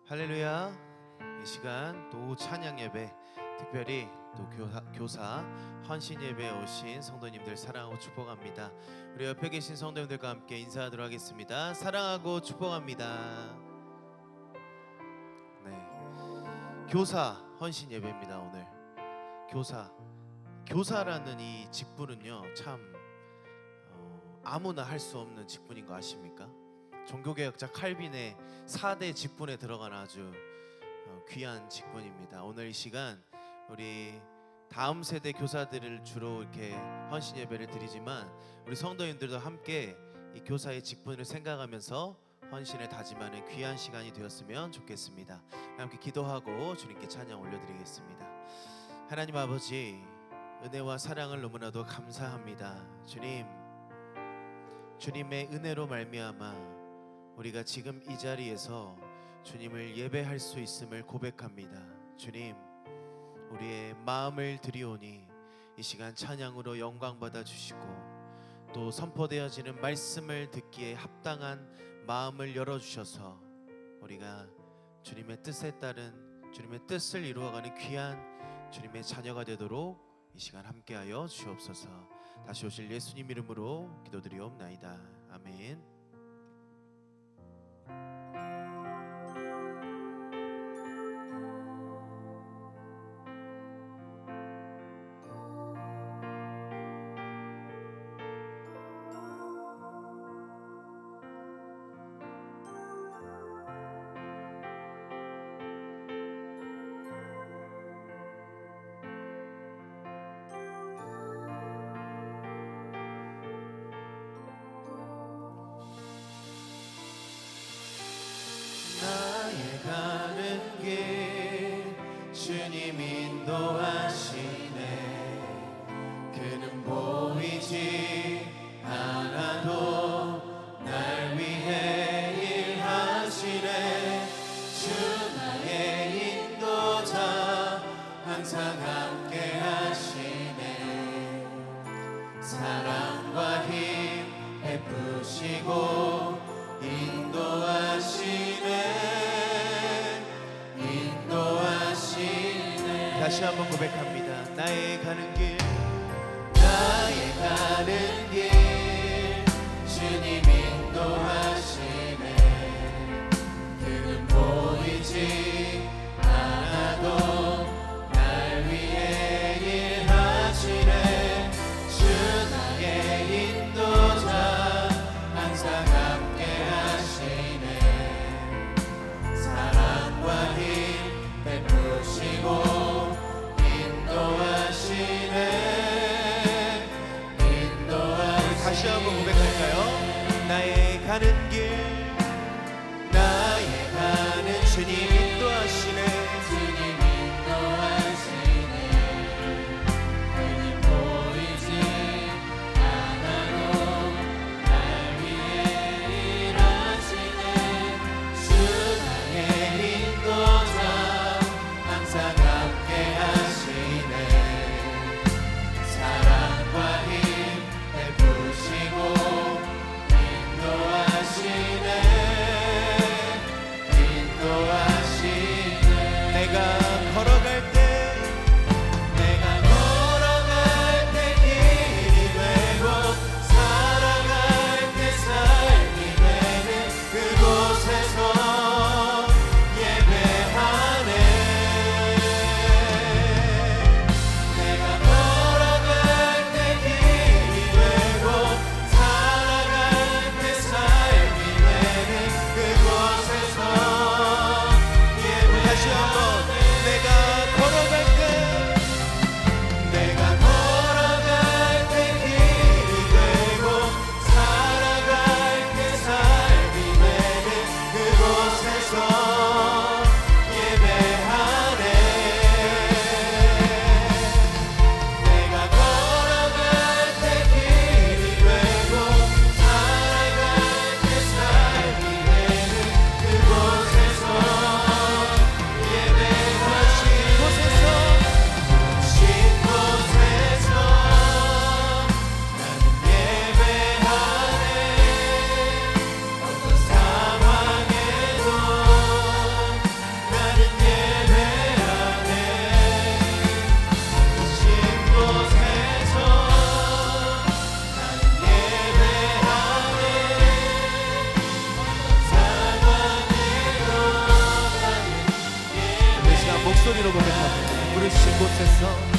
할렐루야. 이 시간 또 찬양 예배, 특별히 또 교사 헌신 예배에 오신 성도님들 사랑하고 축복합니다. 우리 옆에 계신 성도님들과 함께 인사하도록 하겠습니다. 사랑하고 축복합니다. 네, 교사 헌신 예배입니다. 오늘 교사라는 이 직분은요, 참 아무나 할 수 없는 직분인 거 아십니까? 종교개혁자 칼빈의 4대 직분에 들어간 아주 귀한 직분입니다. 오늘 이 시간 우리 다음 세대 교사들을 주로 이렇게 헌신 예배를 드리지만 우리 성도님들도 함께 이 교사의 직분을 생각하면서 헌신을 다짐하는 귀한 시간이 되었으면 좋겠습니다. 함께 기도하고 주님께 찬양 올려드리겠습니다. 하나님 아버지, 은혜와 사랑을 너무나도 감사합니다. 주님의 은혜로 말미암아 우리가 지금 이 자리에서 주님을 예배할 수 있음을 고백합니다. 주님, 우리의 마음을 드리오니 이 시간 찬양으로 영광 받아 주시고 또 선포되어지는 말씀을 듣기에 합당한 마음을 열어주셔서 우리가 주님의 뜻에 따른 주님의 뜻을 이루어가는 귀한 주님의 자녀가 되도록 이 시간 함께하여 주옵소서. 다시 오실 예수님 이름으로 기도드리옵나이다. 아멘. 나의 가는 길 주님 인도하시네. 그는 보이지 않아도 날 위해 일하시네. 주 나의 인도자 항상 함께 하시네. 사랑과 힘 베푸시고 인도하시네. 다시 한번 고백합니다. 나의 가는 길 주님 인도하시네. 그는 보이지 않아도 날 위해 일하시네. 주 나의 인도자 항상 함께 하시네. 사랑과 힘 베푸시고 다시 한번 고백할까요? 나의 가는 길 주님 인도하시네. 주님 인도하시네. 그는 보이지 않아도 날 위해 일하시네. 주 나의 인도자 항상 함께 하시네. 사랑과 힘 베푸시고 인도하시네. 목소리로 고백합니다. 부르신 곳에서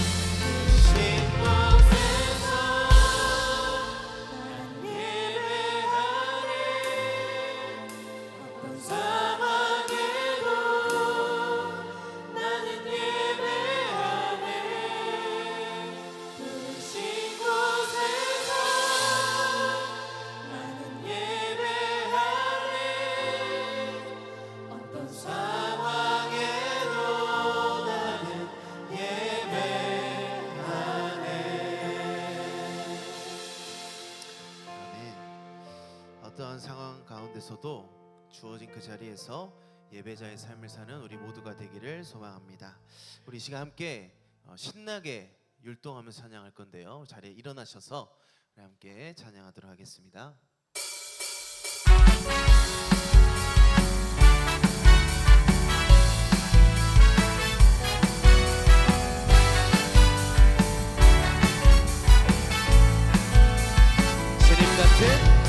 어떠한 상황 가운데서도 주어진 그 자리에서 예배자의 삶을 사는 우리 모두가 되기를 소망합니다. 우리 이 시간 함께 신나게 율동하면서 찬양할 건데요. 자리에 일어나셔서 우리 함께 찬양하도록 하겠습니다. 주님 같은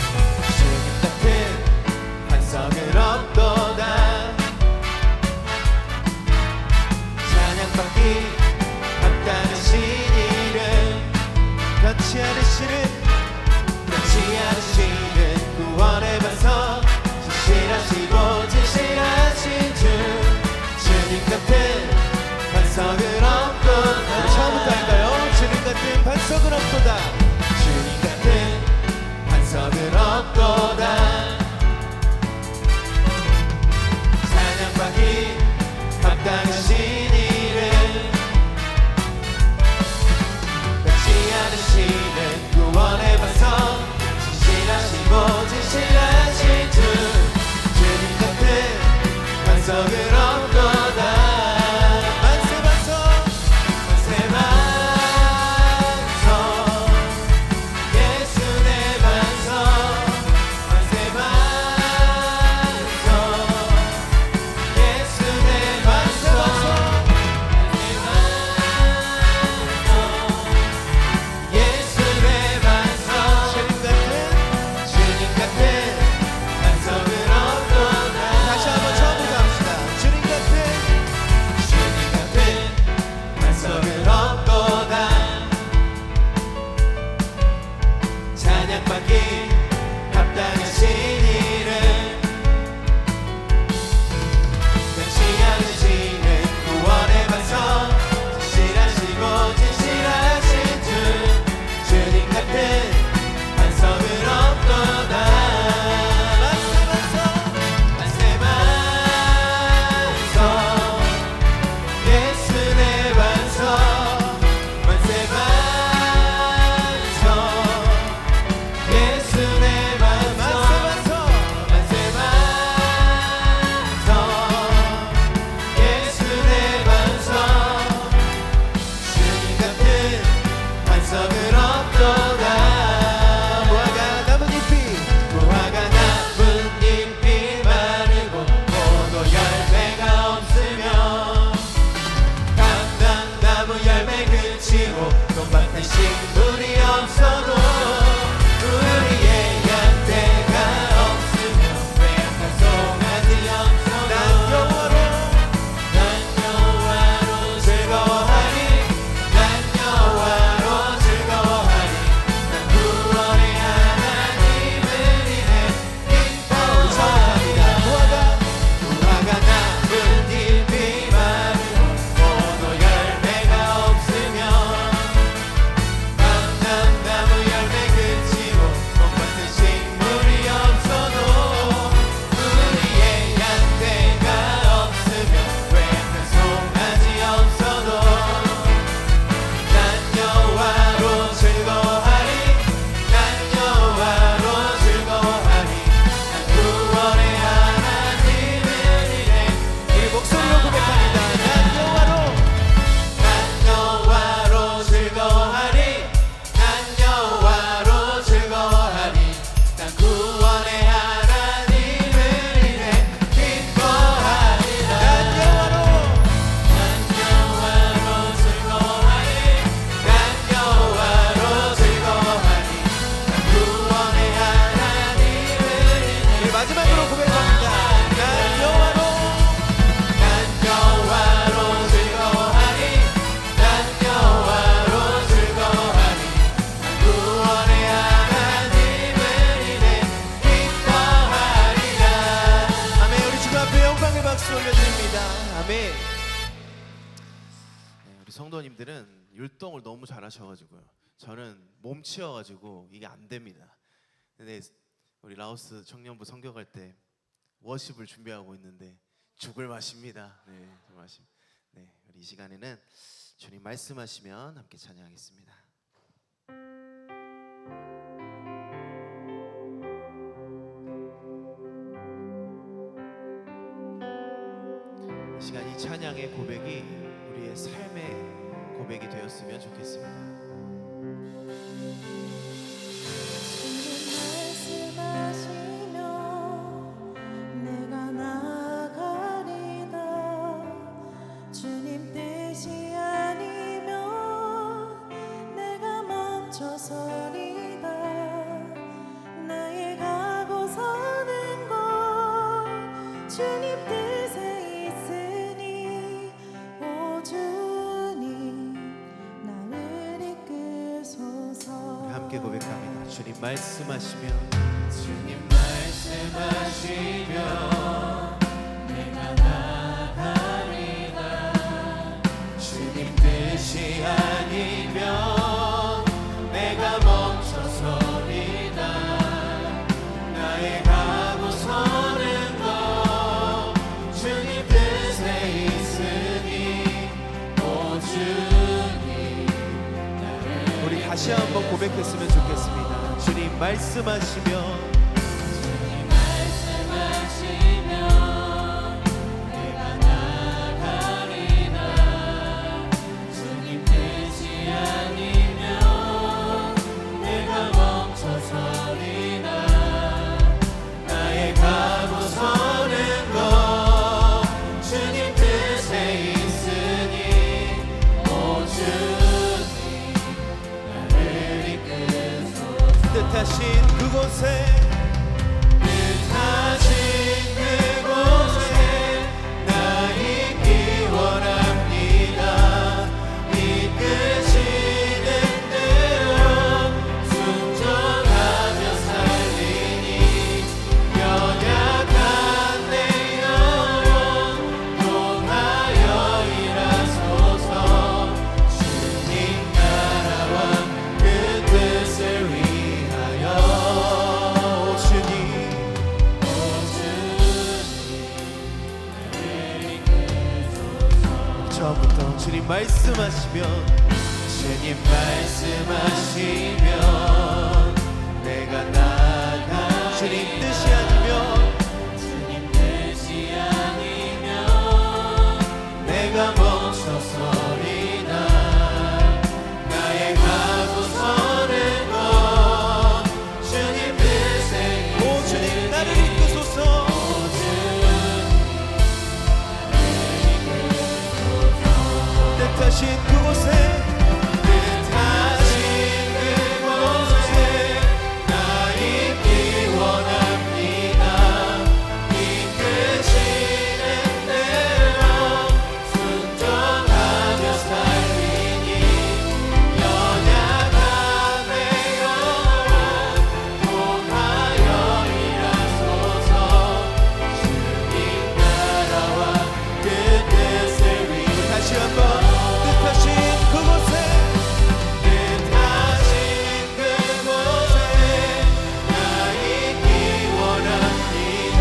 반석을 얻도다. 찬양받기 합당하신 이름, 변치 않으시는 구원의 반석, 진실하시고 진실하신 주. 주님 같은 반석을 얻도다. 처음부터 할까요? 주님 같은 반석을 얻도다. 주님 같은 반석을 얻도다. 합당하신 이름, 변치 않으시는 구원의 반석, 진실하시고 진실하신 주. 주님 같은 반석을 얻도다. 만세 반석, 만세 반석, 아멘. 우리 성도님들은 율동을 너무 잘하셔가지고요. 저는 몸치여가지고 이게 안 됩니다. 근데 우리 라오스 청년부 성격할 때 워십을 준비하고 있는데 죽을 맛입니다. 네, 정말 맛입니다. 네, 우리 이 시간에는 주님 말씀하시면 함께 찬양하겠습니다. 이 시간 이 찬양의 고백이 우리의 삶의 고백이 되었으면 좋겠습니다. 고백합니다. 주님 말씀하시면 주님 말씀하시면 내가 나가리라. 주님 뜻이 아니면 내가 멈춰서리다. 나의 가고 서는 것 주님 뜻에 있으니 오 주님. 우리 다시 한번 고백했으면 좋겠습니다. 주님 말씀하시면 내가 나가리라. 주님 뜻이 아니면 내가 멈춰서리라. 나의 가고 서는 것 주님 뜻에 있으니 오 주님 나를 이끄소서. 뜻하신 그곳에 나 있기 원합니다. 이끄시는 대로 순종하며 살리니 연약한 내 영혼 통하여 일하소서. 주님 나라와 그 뜻을 위하여 처음부터 주님 말씀하시면 주님 말씀하시면 내가 나가. 주님 뜻이 아니면 내가 멈춰서리다. 나의 가고 서는 것 주님 뜻에 오 주님 나를 이끄소서. 뜻하신 그곳에 나 있기 원합니다. 이끄시는 대로 순종하며 살리니 연약한 내 영혼 통하여 일하소서. 주님 나라와 그 뜻을 위해 다시 한번 뜻하신 그곳에 나 있기 원합니다.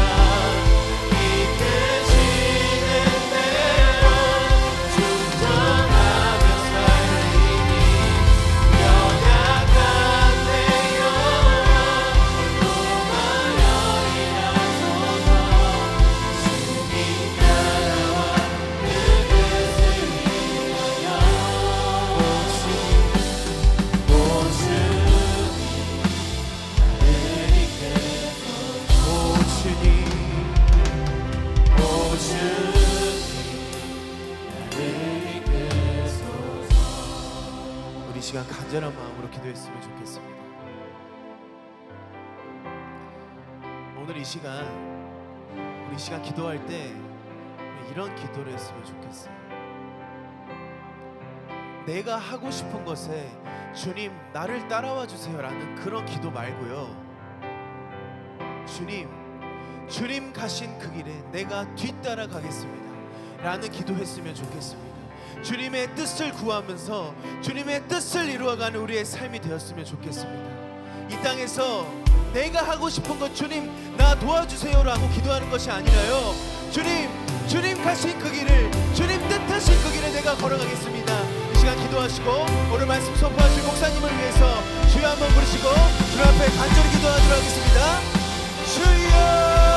이끄시는 대로 순종하며 살리니 연약한 내 영혼 통하여 일하소서. 주님 나라와 그 뜻을 위하여 오 우리 시간 간절한 마음으로 기도했으면 좋겠습니다. 오늘 이 시간 우리 시간 기도할 때 이런 기도를 했으면 좋겠어요. 내가 하고 싶은 것에 주님 나를 따라와 주세요 라는 그런 기도 말고요. 주님 가신 그 길에 내가 뒤따라 가겠습니다. 라는 기도했으면 좋겠습니다. 주님의 뜻을 구하면서 주님의 뜻을 이루어가는 우리의 삶이 되었으면 좋겠습니다. 이 땅에서 내가 하고 싶은 것 주님 나 도와주세요라고 기도하는 것이 아니라요, 주님 가신 그 길을, 주님 뜻하신 그 길을 내가 걸어가겠습니다. 이 시간 기도하시고 오늘 말씀 선포하실 목사님을 위해서 주여 한번 부르시고 주 앞에 간절히 기도하도록 하겠습니다. 주여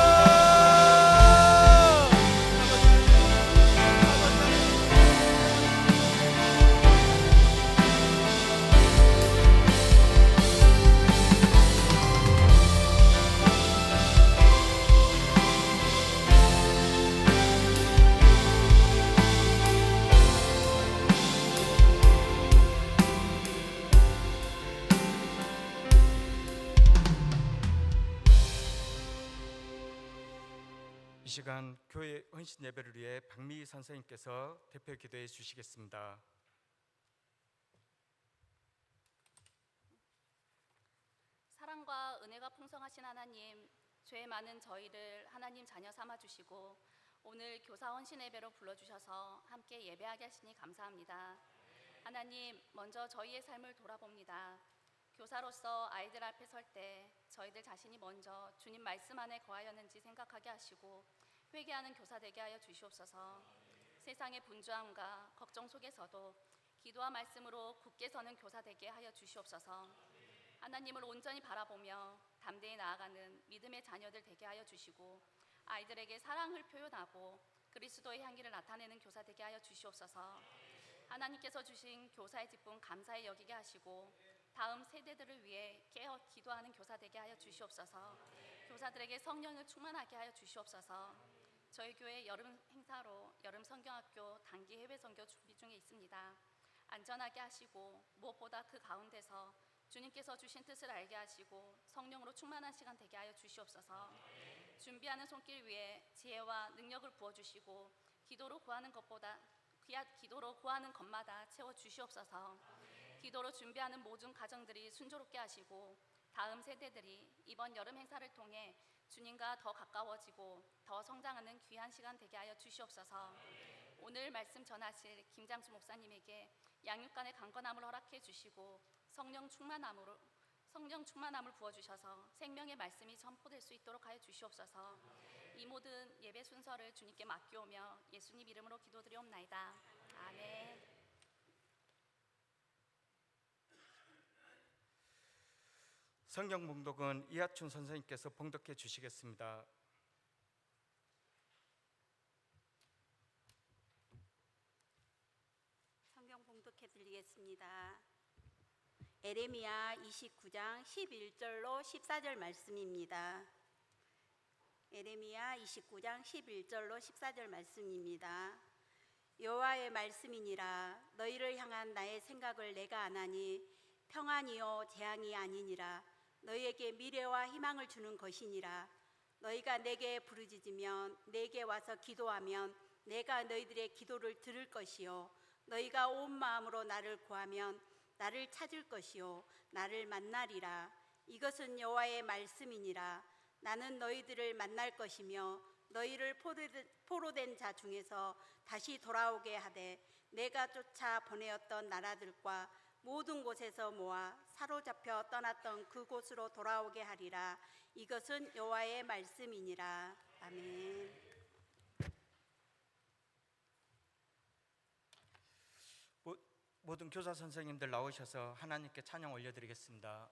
이 시간 교회 헌신 예배를 위해 박미희 선생님께서 대표 기도해 주시겠습니다. 사랑과 은혜가 풍성하신 하나님, 죄 많은 저희를 하나님 자녀 삼아 주시고 오늘 교사 헌신 예배로 불러주셔서 함께 예배하게 하시니 감사합니다. 하나님, 먼저 저희의 삶을 돌아봅니다. 교사로서 아이들 앞에 설 때 저희들 자신이 먼저 주님 말씀 안에 거하였는지 생각하게 하시고 회개하는 교사 되게 하여 주시옵소서. 세상의 분주함과 걱정 속에서도 기도와 말씀으로 굳게 서는 교사 되게 하여 주시옵소서. 하나님을 온전히 바라보며 담대히 나아가는 믿음의 자녀들 되게 하여 주시고 아이들에게 사랑을 표현하고 그리스도의 향기를 나타내는 교사 되게 하여 주시옵소서. 하나님께서 주신 교사의 직분 감사히 여기게 하시고 다음 세대들을 위해 깨어 기도하는 교사 되게 하여 주시옵소서. 교사들에게 성령을 충만하게 하여 주시옵소서. 저희 교회 여름 행사로 여름 성경학교 단기 해외 선교 준비 중에 있습니다. 안전하게 하시고 무엇보다 그 가운데서 주님께서 주신 뜻을 알게 하시고 성령으로 충만한 시간 되게 하여 주시옵소서. 준비하는 손길 위에 지혜와 능력을 부어주시고 기도로 구하는 것마다 채워 주시옵소서. 기도로 준비하는 모든 가정들이 순조롭게 하시고 다음 세대들이 이번 여름 행사를 통해 주님과 더 가까워지고 더 성장하는 귀한 시간 되게 하여 주시옵소서. 오늘 말씀 전하실 김장수 목사님에게 양육간의 강건함을 허락해 주시고 성령 충만함을 부어주셔서 생명의 말씀이 선포될 수 있도록 하여 주시옵소서. 이 모든 예배 순서를 주님께 맡기오며 예수님 이름으로 기도드리옵나이다. 아멘. 성경 봉독은 이하춘 선생님께서 봉독해 주시겠습니다. 성경 봉독해 드리겠습니다. 에레미야 29장 11절로 14절 말씀입니다. 에레미야 29장 11절로 14절 말씀입니다. 여호와의 말씀이니라. 너희를 향한 나의 생각을 내가 아나니 평안이요 재앙이 아니니라. 너희에게 미래와 희망을 주는 것이니라. 너희가 내게 부르짖으면 내게 와서 기도하면 내가 너희들의 기도를 들을 것이요 너희가 온 마음으로 나를 구하면 나를 찾을 것이요 나를 만나리라. 이것은 여호와의 말씀이니라. 나는 너희들을 만날 것이며 너희를 포로된 자 중에서 다시 돌아오게 하되 내가 쫓아 보내었던 나라들과 모든 곳에서 모아 사로잡혀 떠났던 그곳으로 돌아오게 하리라. 이것은 여호와의 말씀이니라. 아멘. 모든 교사 선생님들 나오셔서 하나님께 찬양 올려드리겠습니다.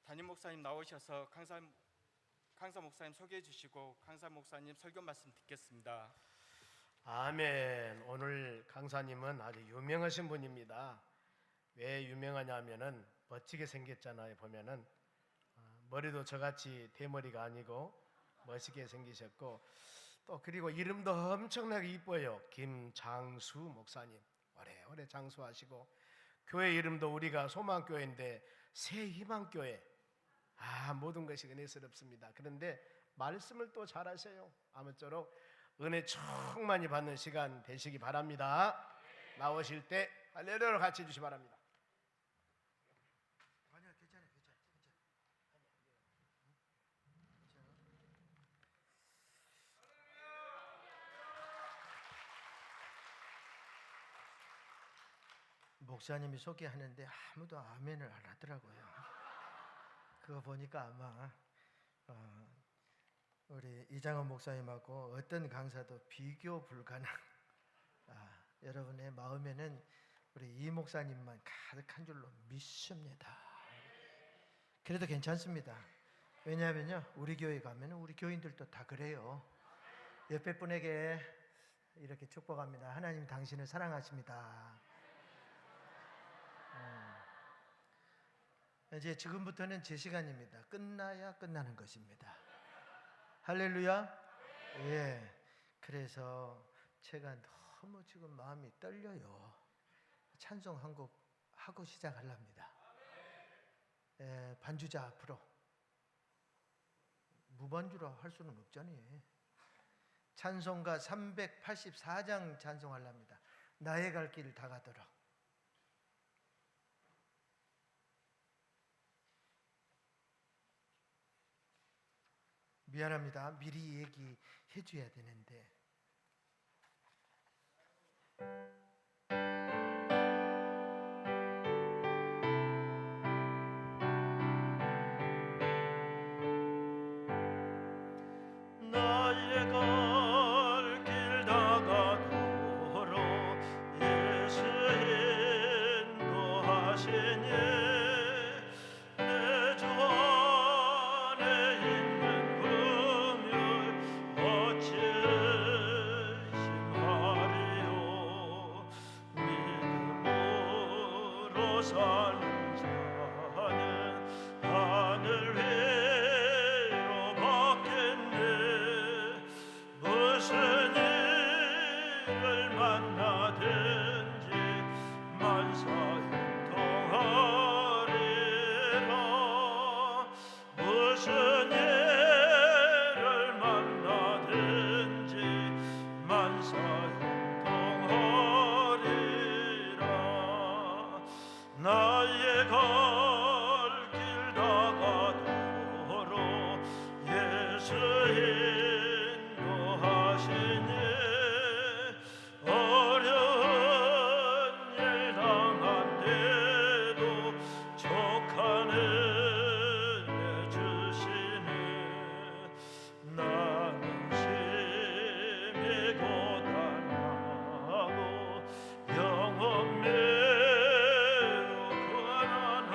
담임 목사님 나오셔서 강사 목사님 소개해 주시고 강사 목사님 설교 말씀 듣겠습니다. 아멘. 오늘 강사님은 아주 유명하신 분입니다. 왜 유명하냐면은 멋지게 생겼잖아요. 보면은 머리도 저같이 대머리가 아니고 멋있게 생기셨고, 또 그리고 이름도 엄청나게 이뻐요. 김장수 목사님. 오래오래 장수하시고, 교회 이름도 우리가 소망교회인데 새희망교회. 모든 것이 은혜스럽습니다. 그런데 말씀을 또 잘하세요. 아무쪼록 은혜 충만히 받는 시간 되시기 바랍니다. 나오실 때 할렐루야 같이 해주시기 바랍니다. 아니야, 괜찮아. 목사님이 소개하는데 아무도 아멘을 안 하더라고요. 그거 보니까 아마 우리 이장원 목사님하고 어떤 강사도 비교 불가능. 여러분의 마음에는 우리 이 목사님만 가득한 줄로 믿습니다. 그래도 괜찮습니다. 왜냐하면요, 우리 교회 가면 우리 교인들도 다 그래요. 옆에 분에게 이렇게 축복합니다. 하나님 당신을 사랑하십니다. 이제 지금부터는 제 시간입니다. 끝나야 끝나는 것입니다. 할렐루야. 예. 그래서 제가 너무 지금 마음이 떨려요. 찬송 한 곡 하고 시작하랍니다. 반주자 앞으로. 무반주로 할 수는 없잖아요. 찬송가 384장 찬송하랍니다. 나의 갈 길 다 가도록. 미안합니다. 미리 얘기해 줘야 되는데. 나의 갈 길 다 가도록 예수 인도하시니 내 주 안에 있는 긍휼 어찌 심하리요. 믿음으로 사는 자는 하늘 위로 받겠네. 무슨 일을 만나든지 만사형통하리라. 무슨 일을 만나든지 만사형통하리라. 나의 갈 길 다 가도록 예수 인도하시니 어려운 일 당한데도 족한 은혜 주시네. 나는 심히 고단하고 영혼 매우 가난하.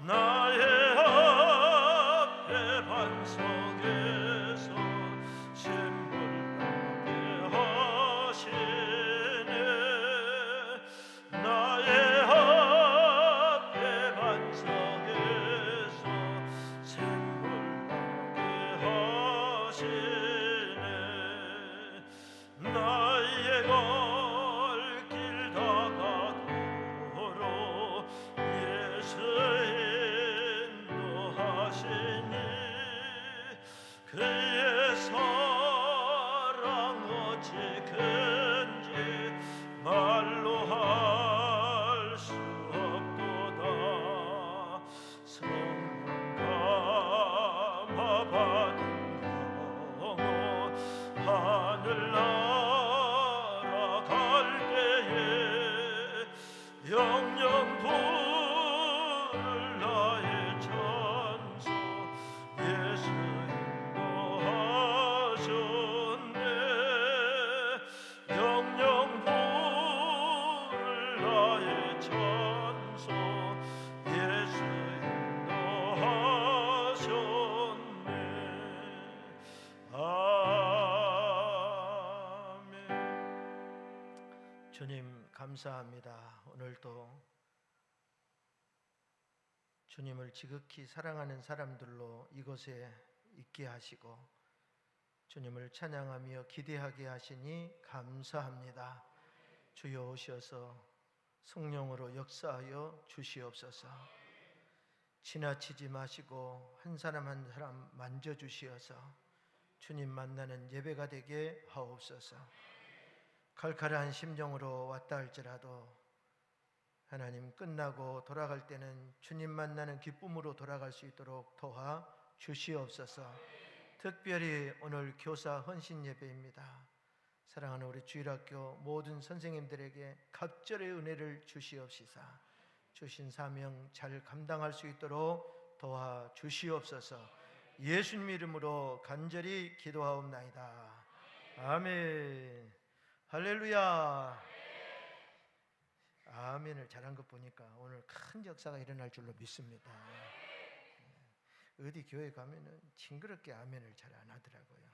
나의 앞에 반석에서 샘물나게 하시네. 나의 앞에 반석에서 샘물나게 하시네. 나의 갈 길 다 가도록 예수 인도하시니 그의 사랑 어찌 큰지 말로 할 수 없도다. 성령 감화 받은 영혼 하늘나라 갈 때에 영영 부를 나의 찬송 예수 인도하셨네. 영영 부를 나의 찬송 예수 감사합니다. 오늘도 주님을 지극히 사랑하는 사람들로 이곳에 있게 하시고 주님을 찬양하며 기대하게 하시니 감사합니다. 주여 오셔서 성령으로 역사하여 주시옵소서. 지나치지 마시고 한 사람 한 사람 만져주시어서 주님 만나는 예배가 되게 하옵소서. 칼칼한 심정으로 왔다 할지라도 하나님 끝나고 돌아갈 때는 주님 만나는 기쁨으로 돌아갈 수 있도록 도와 주시옵소서. 특별히 오늘 교사 헌신 예배입니다. 사랑하는 우리 주일학교 모든 선생님들에게 갑절의 은혜를 주시옵시사 주신 사명 잘 감당할 수 있도록 도와 주시옵소서. 예수님 이름으로 간절히 기도하옵나이다. 아멘. 할렐루야. 아멘을 잘한 것 보니까 오늘 큰 역사가 일어날 줄로 믿습니다. 어디 교회 가면은 징그럽게 아멘을 잘 안 하더라고요.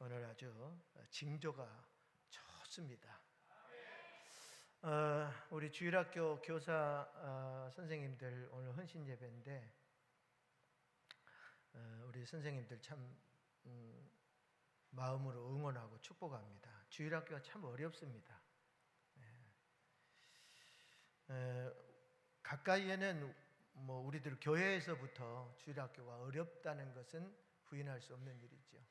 오늘 아주 징조가 좋습니다. 우리 주일학교 교사 선생님들 오늘 헌신 예배인데 우리 선생님들 참 마음으로 응원하고 축복합니다. 주일학교가 참 어렵습니다. 가까이에는 우리들 교회에서부터 주일학교가 어렵다는 것은 부인할 수 없는 일이죠.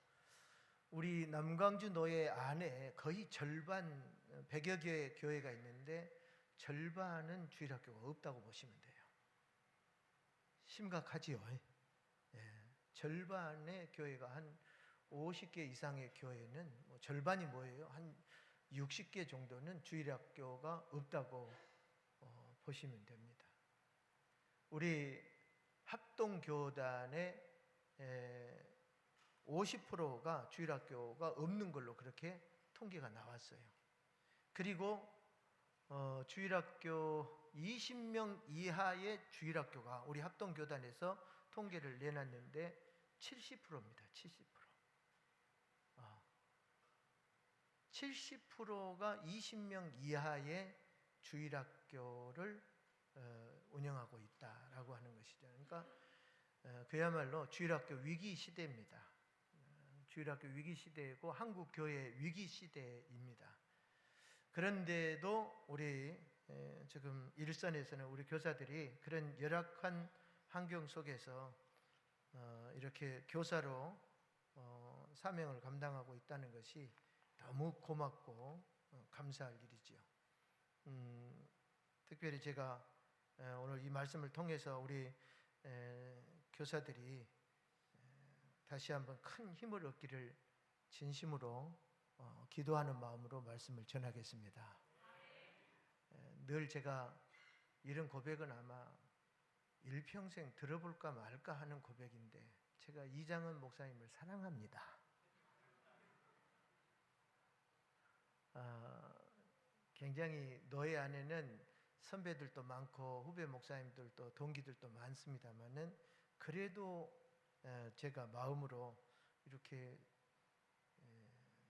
우리 남광주 노예 안에 거의 절반 100여 개의 교회가 있는데 절반은 주일학교가 없다고 보시면 돼요. 심각하지요. 절반의 교회가 한 50개 이상의 교회는 절반이 뭐예요? 한 60개 정도는 주일학교가 없다고 보시면 됩니다. 우리 합동교단의 50%가 주일학교가 없는 걸로 그렇게 통계가 나왔어요. 그리고 주일학교 20명 이하의 주일학교가 우리 합동교단에서 통계를 내놨는데 70%입니다. 70%가 20명 이하의 주일학교를 운영하고 있다라고 하는 것이죠. 그러니까 그야말로 주일학교 위기 시대입니다. 주일학교 위기 시대이고 한국 교회 위기 시대입니다. 그런데도 우리 지금 일선에서는 우리 교사들이 그런 열악한 환경 속에서 이렇게 교사로 사명을 감당하고 있다는 것이 너무 고맙고 감사할 일이지요. 특별히 제가 오늘 이 말씀을 통해서 우리 교사들이 다시 한번 큰 힘을 얻기를 진심으로 기도하는 마음으로 말씀을 전하겠습니다. 늘 제가 이런 고백은 아마 일평생 들어볼까 말까 하는 고백인데 제가 이장은 목사님을 사랑합니다. 굉장히 노예 안에는 선배들도 많고 후배 목사님들도 동기들도 많습니다만은 그래도 제가 마음으로 이렇게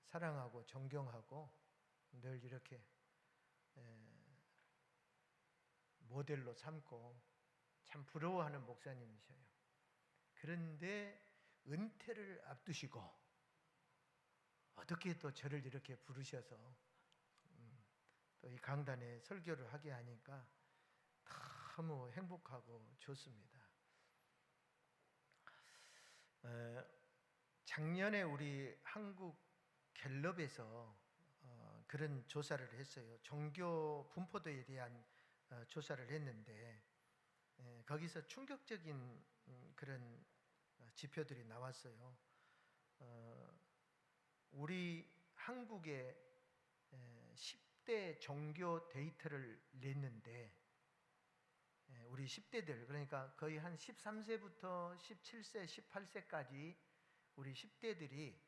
사랑하고 존경하고 늘 이렇게 모델로 삼고 참 부러워하는 목사님이셔요. 그런데 은퇴를 앞두시고 어떻게 또 저를 이렇게 부르셔서 또 이 강단에 설교를 하게 하니까 너무 행복하고 좋습니다. 작년에 우리 한국 갤럽에서 그런 조사를 했어요. 종교 분포도에 대한 조사를 했는데 거기서 충격적인 그런 지표들이 나왔어요. 우리 한국의 10대 종교 데이터를 냈는데 우리 10대들 그러니까 거의 한 13세부터 17세, 18세까지 우리 10대들이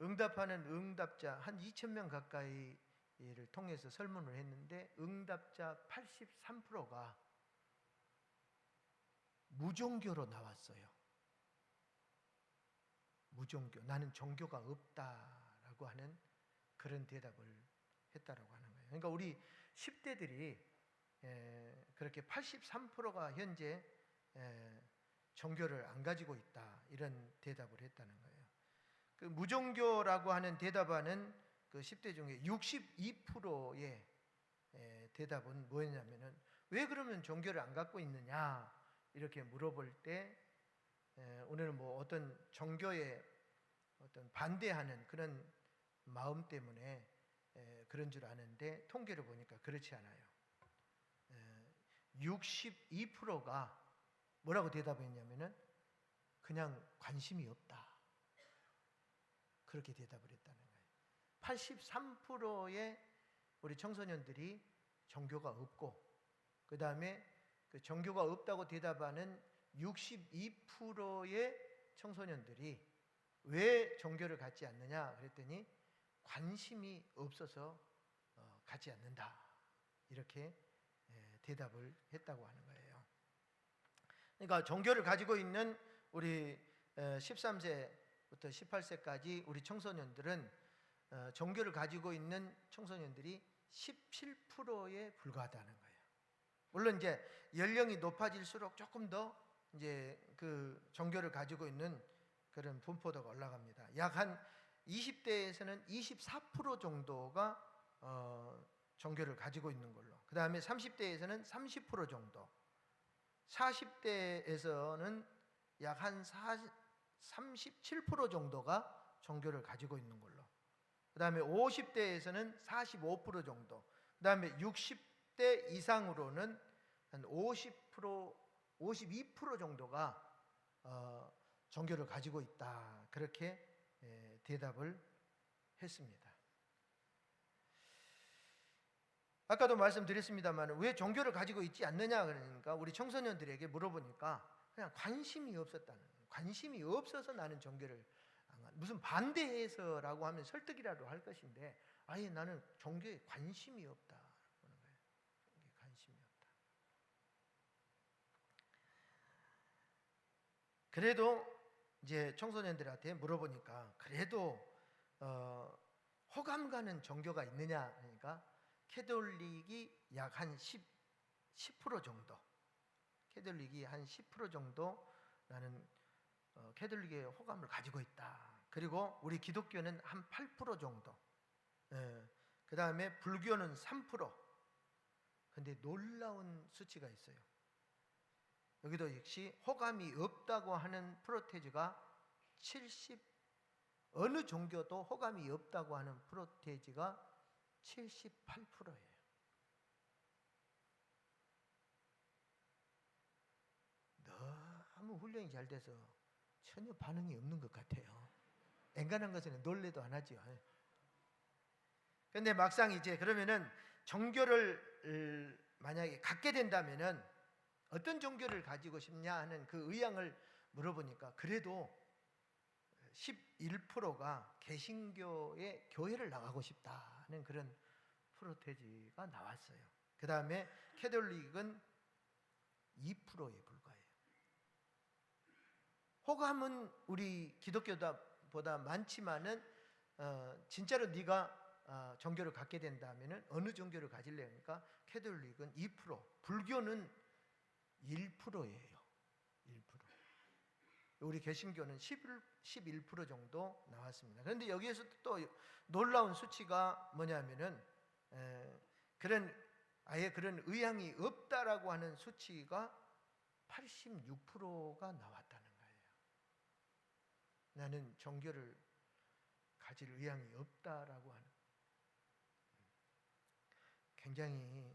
응답하는 응답자 한 2,000명 가까이를 통해서 설문을 했는데 응답자 83%가 무종교로 나왔어요. 무종교, 나는 종교가 없다라고 하는 그런 대답을 했다라고 하는 거예요. 그러니까 우리 10대들이 그렇게 83%가 현재 종교를 안 가지고 있다, 이런 대답을 했다는 거예요. 그 무종교라고 하는 대답하는 그 10대 중에 62%의 대답은 뭐였냐면은 왜 그러면 종교를 안 갖고 있느냐 이렇게 물어볼 때 오늘은 뭐 어떤 종교에 어떤 반대하는 그런 마음 때문에 그런 줄 아는데 통계를 보니까 그렇지 않아요. 62%가 뭐라고 대답했냐면은 그냥 관심이 없다, 그렇게 대답을 했다는 거예요. 83%의 우리 청소년들이 종교가 없고, 그 다음에 그 종교가 없다고 대답하는 62%의 청소년들이 왜 종교를 갖지 않느냐 그랬더니 관심이 없어서 갖지 않는다, 이렇게 대답을 했다고 하는 거예요. 그러니까 종교를 가지고 있는 우리 13세부터 18세까지 우리 청소년들은 종교를 가지고 있는 청소년들이 17%에 불과하다는 거예요. 물론 이제 연령이 높아질수록 조금 더 이제 그 종교를 가지고 있는 그런 분포도가 올라갑니다. 약 한 20대에서는 24% 정도가 종교를 가지고 있는 걸로. 그 다음에 30대에서는 30% 정도. 40대에서는 약 한 37% 정도가 종교를 가지고 있는 걸로. 그 다음에 50대에서는 45% 정도. 그 다음에 60대 이상으로는 한 50%, 52% 정도가 종교를 가지고 있다, 그렇게 대답을 했습니다. 아까도 말씀드렸습니다만 왜 종교를 가지고 있지 않느냐 그러니까 우리 청소년들에게 물어보니까 그냥 관심이 없었다는 거예요. 관심이 없어서 나는 종교를 무슨 반대해서라고 하면 설득이라도 할 것인데 아예 나는 종교에 관심이 없다 그러는 거예요. 관심이 없다. 그래도 이제 청소년들한테 물어보니까 그래도 호감 가는 종교가 있느냐 그러니까 캐톨릭이 약 한 10% 정도, 캐톨릭이 한 10% 정도 나는 캐톨릭의 호감을 가지고 있다. 그리고 우리 기독교는 한 8% 정도. 그 다음에 불교는 3%. 근데 놀라운 수치가 있어요. 여기도 역시 호감이 없다고 하는 프로테지가 70, 어느 종교도 호감이 없다고 하는 프로테지가 78%예요. 너무 훈련이 잘 돼서 전혀 반응이 없는 것 같아요. 엔간한 것은 놀래도 안 하죠. 그런데 막상 이제 그러면은 종교를 만약에 갖게 된다면은 어떤 종교를 가지고 싶냐 하는 그 의향을 물어보니까 그래도 11%가 개신교의 교회를 나가고 싶다는 그런 프로테지가 나왔어요. 그 다음에 캐톨릭은 2%에 불과해요. 호감은 우리 기독교보다 많지만은 진짜로 네가 종교를 갖게 된다면은 어느 종교를 가질래 하니까 캐톨릭은 2%, 불교는 1%예요. 1%. 우리 개신교는 11% 정도 나왔습니다. 그런데 여기에서 또 놀라운 수치가 뭐냐면은 아예 그런 의향이 없다라고 하는 수치가 86%가 나왔다는 거예요. 나는 종교를 가질 의향이 없다라고 하는 굉장히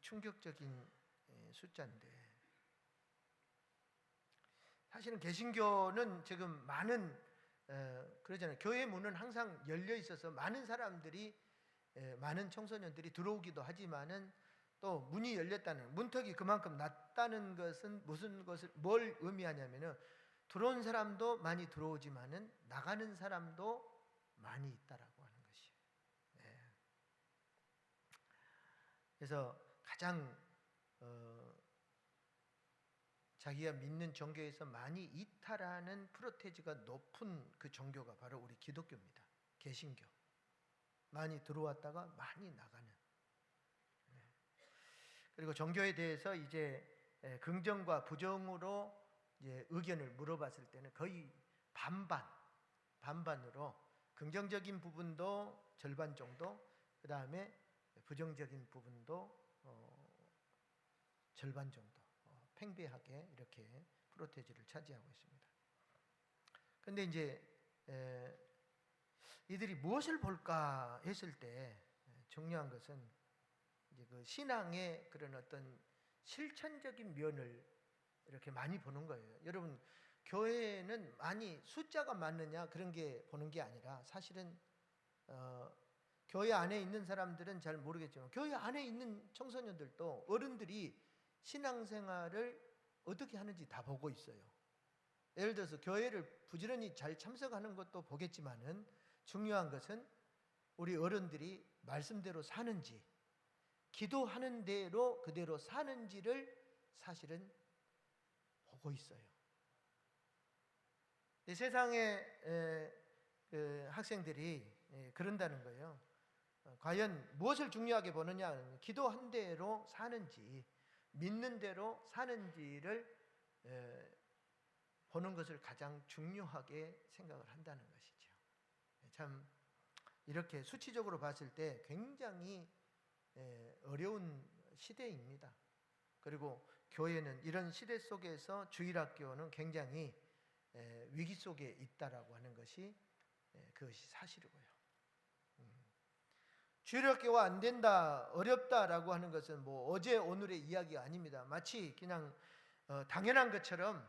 충격적인 숫자인데 사실은 개신교는 지금 많은 그러잖아요. 교회 문은 항상 열려 있어서 많은 사람들이 많은 청소년들이 들어오기도 하지만은 또 문이 열렸다는 문턱이 그만큼 낮다는 것은 뭘 의미하냐면은 들어온 사람도 많이 들어오지만은 나가는 사람도 많이 있다라고 하는 것이에요. 그래서 가장 자기가 믿는 종교에서 많이 이탈하는 프로테지가 높은 그 종교가 바로 우리 기독교입니다. 개신교. 많이 들어왔다가 많이 나가는. 그리고 종교에 대해서 이제 긍정과 부정으로 이제 의견을 물어봤을 때는 거의 반반으로 긍정적인 부분도 절반 정도, 그 다음에 부정적인 부분도 절반 정도 팽배하게 이렇게 프로테지를 차지하고 있습니다. 근데 이제 이들이 무엇을 볼까 했을 때 중요한 것은 이제 그 신앙의 그런 어떤 실천적인 면을 이렇게 많이 보는 거예요. 여러분, 교회는 많이 숫자가 많느냐 그런 게 보는 게 아니라 사실은 교회 안에 있는 사람들은 잘 모르겠지만 교회 안에 있는 청소년들도 어른들이 신앙생활을 어떻게 하는지 다 보고 있어요. 예를 들어서 교회를 부지런히 잘 참석하는 것도 보겠지만은 중요한 것은 우리 어른들이 말씀대로 사는지, 기도하는 대로 그대로 사는지를 사실은 보고 있어요. 세상의 학생들이 그런다는 거예요. 과연 무엇을 중요하게 보느냐 하면 기도한 대로 사는지, 믿는 대로 사는지를 보는 것을 가장 중요하게 생각을 한다는 것이죠. 참 이렇게 수치적으로 봤을 때 굉장히 어려운 시대입니다. 그리고 교회는 이런 시대 속에서 주일학교는 굉장히 위기 속에 있다라고 하는 것이 그것이 사실이고요. 주일학교가 안 된다, 어렵다라고 하는 것은 뭐 어제 오늘의 이야기가 아닙니다. 마치 그냥 당연한 것처럼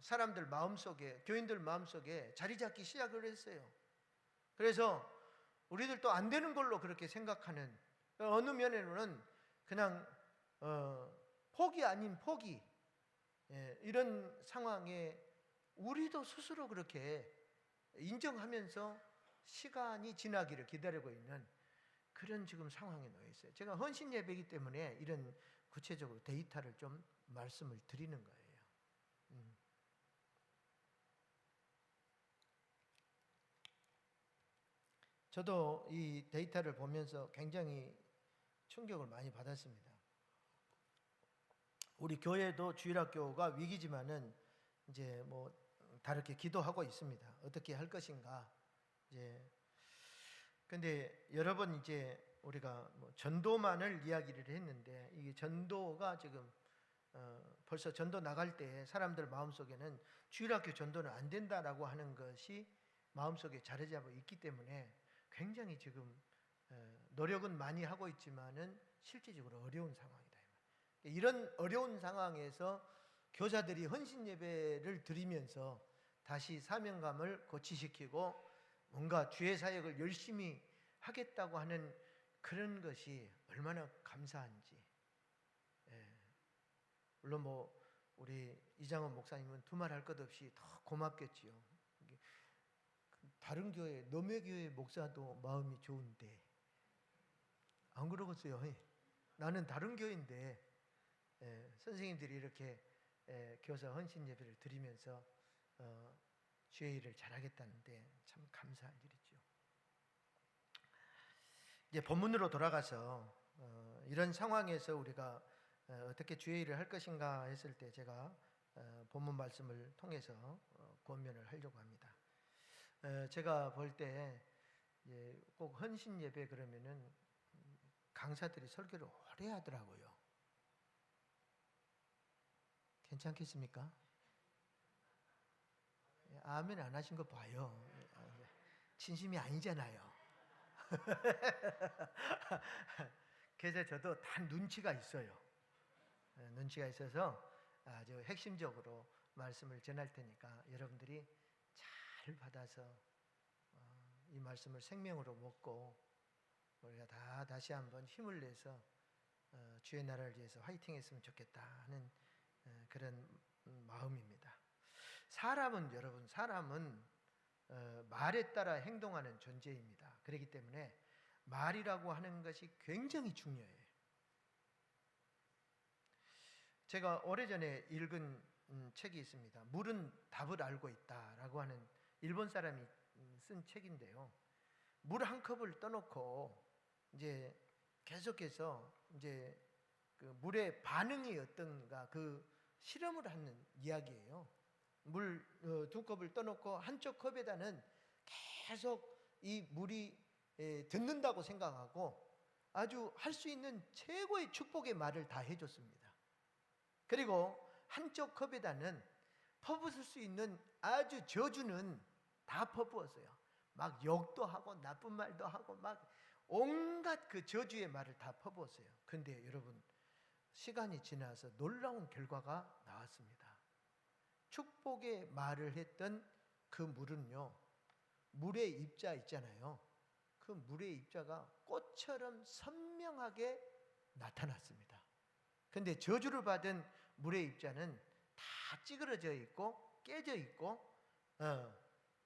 사람들 마음속에, 교인들 마음속에 자리 잡기 시작을 했어요. 그래서 우리들도 안 되는 걸로 그렇게 생각하는, 어느 면에는 그냥 포기 아닌 포기, 이런 상황에 우리도 스스로 그렇게 인정하면서 시간이 지나기를 기다리고 있는 그런 지금 상황에 놓여 있어요. 제가 헌신 예배이기 때문에 이런 구체적으로 데이터를 좀 말씀을 드리는 거예요. 저도 이 데이터를 보면서 굉장히 충격을 많이 받았습니다. 우리 교회도 주일학교가 위기지만은 이제 뭐 다르게 기도하고 있습니다. 어떻게 할 것인가. 이제 근데 여러 번 이제 우리가 뭐 전도만을 이야기를 했는데 이게 전도가 지금 벌써 전도 나갈 때 사람들 마음속에는 주일학교 전도는 안 된다라고 하는 것이 마음속에 자리 잡아 있기 때문에 굉장히 지금 노력은 많이 하고 있지만은 실질적으로 어려운 상황이다. 이런 어려운 상황에서 교사들이 헌신 예배를 드리면서 다시 사명감을 고취시키고 뭔가 주의 사역을 열심히 하겠다고 하는 그런 것이 얼마나 감사한지. 물론 뭐 우리 이장원 목사님은 두말할 것 없이 더 고맙겠지요. 다른 교회, 너매교회 목사도 마음이 좋은데 안 그러겠어요. 나는 다른 교회인데 선생님들이 이렇게 교사 헌신 예배를 드리면서 주의 일을 잘하겠다는데 참 감사한 일이죠. 이제 본문으로 돌아가서 이런 상황에서 우리가 어떻게 주의 일을 할 것인가 했을 때 제가 본문 말씀을 통해서 권면을 하려고 합니다. 제가 볼 때 꼭 헌신 예배 그러면은 강사들이 설교를 오래 하더라고요. 괜찮겠습니까? 아멘 안 하신 거 봐요. 진심이 아니잖아요. 그래서 저도 다 눈치가 있어요. 눈치가 있어서 아주 핵심적으로 말씀을 전할 테니까 여러분들이 잘 받아서 이 말씀을 생명으로 먹고 우리가 다 다시 한번 힘을 내서 주의 나라를 위해서 화이팅했으면 좋겠다 하는 그런 마음입니다. 여러분 사람은 말에 따라 행동하는 존재입니다. 그렇기 때문에 말이라고 하는 것이 굉장히 중요해요. 제가 오래전에 읽은 책이 있습니다. 물은 답을 알고 있다라고 하는 일본 사람이 쓴 책인데요. 물 한 컵을 떠놓고 이제 계속해서 이제 그 물의 반응이 어떤가 그 실험을 하는 이야기예요. 물 두 컵을 떠놓고 한쪽 컵에다는 계속 이 물이 듣는다고 생각하고 아주 할 수 있는 최고의 축복의 말을 다 해줬습니다. 그리고 한쪽 컵에다는 퍼붓을 수 있는 아주 저주는 다 퍼부었어요. 막 욕도 하고 나쁜 말도 하고 막 온갖 그 저주의 말을 다 퍼부었어요. 그런데 여러분, 시간이 지나서 놀라운 결과가 나왔습니다. 축복의 말을 했던 그 물은요, 물의 입자 있잖아요. 그 물의 입자가 꽃처럼 선명하게 나타났습니다. 그런데 저주를 받은 물의 입자는 다 찌그러져 있고 깨져 있고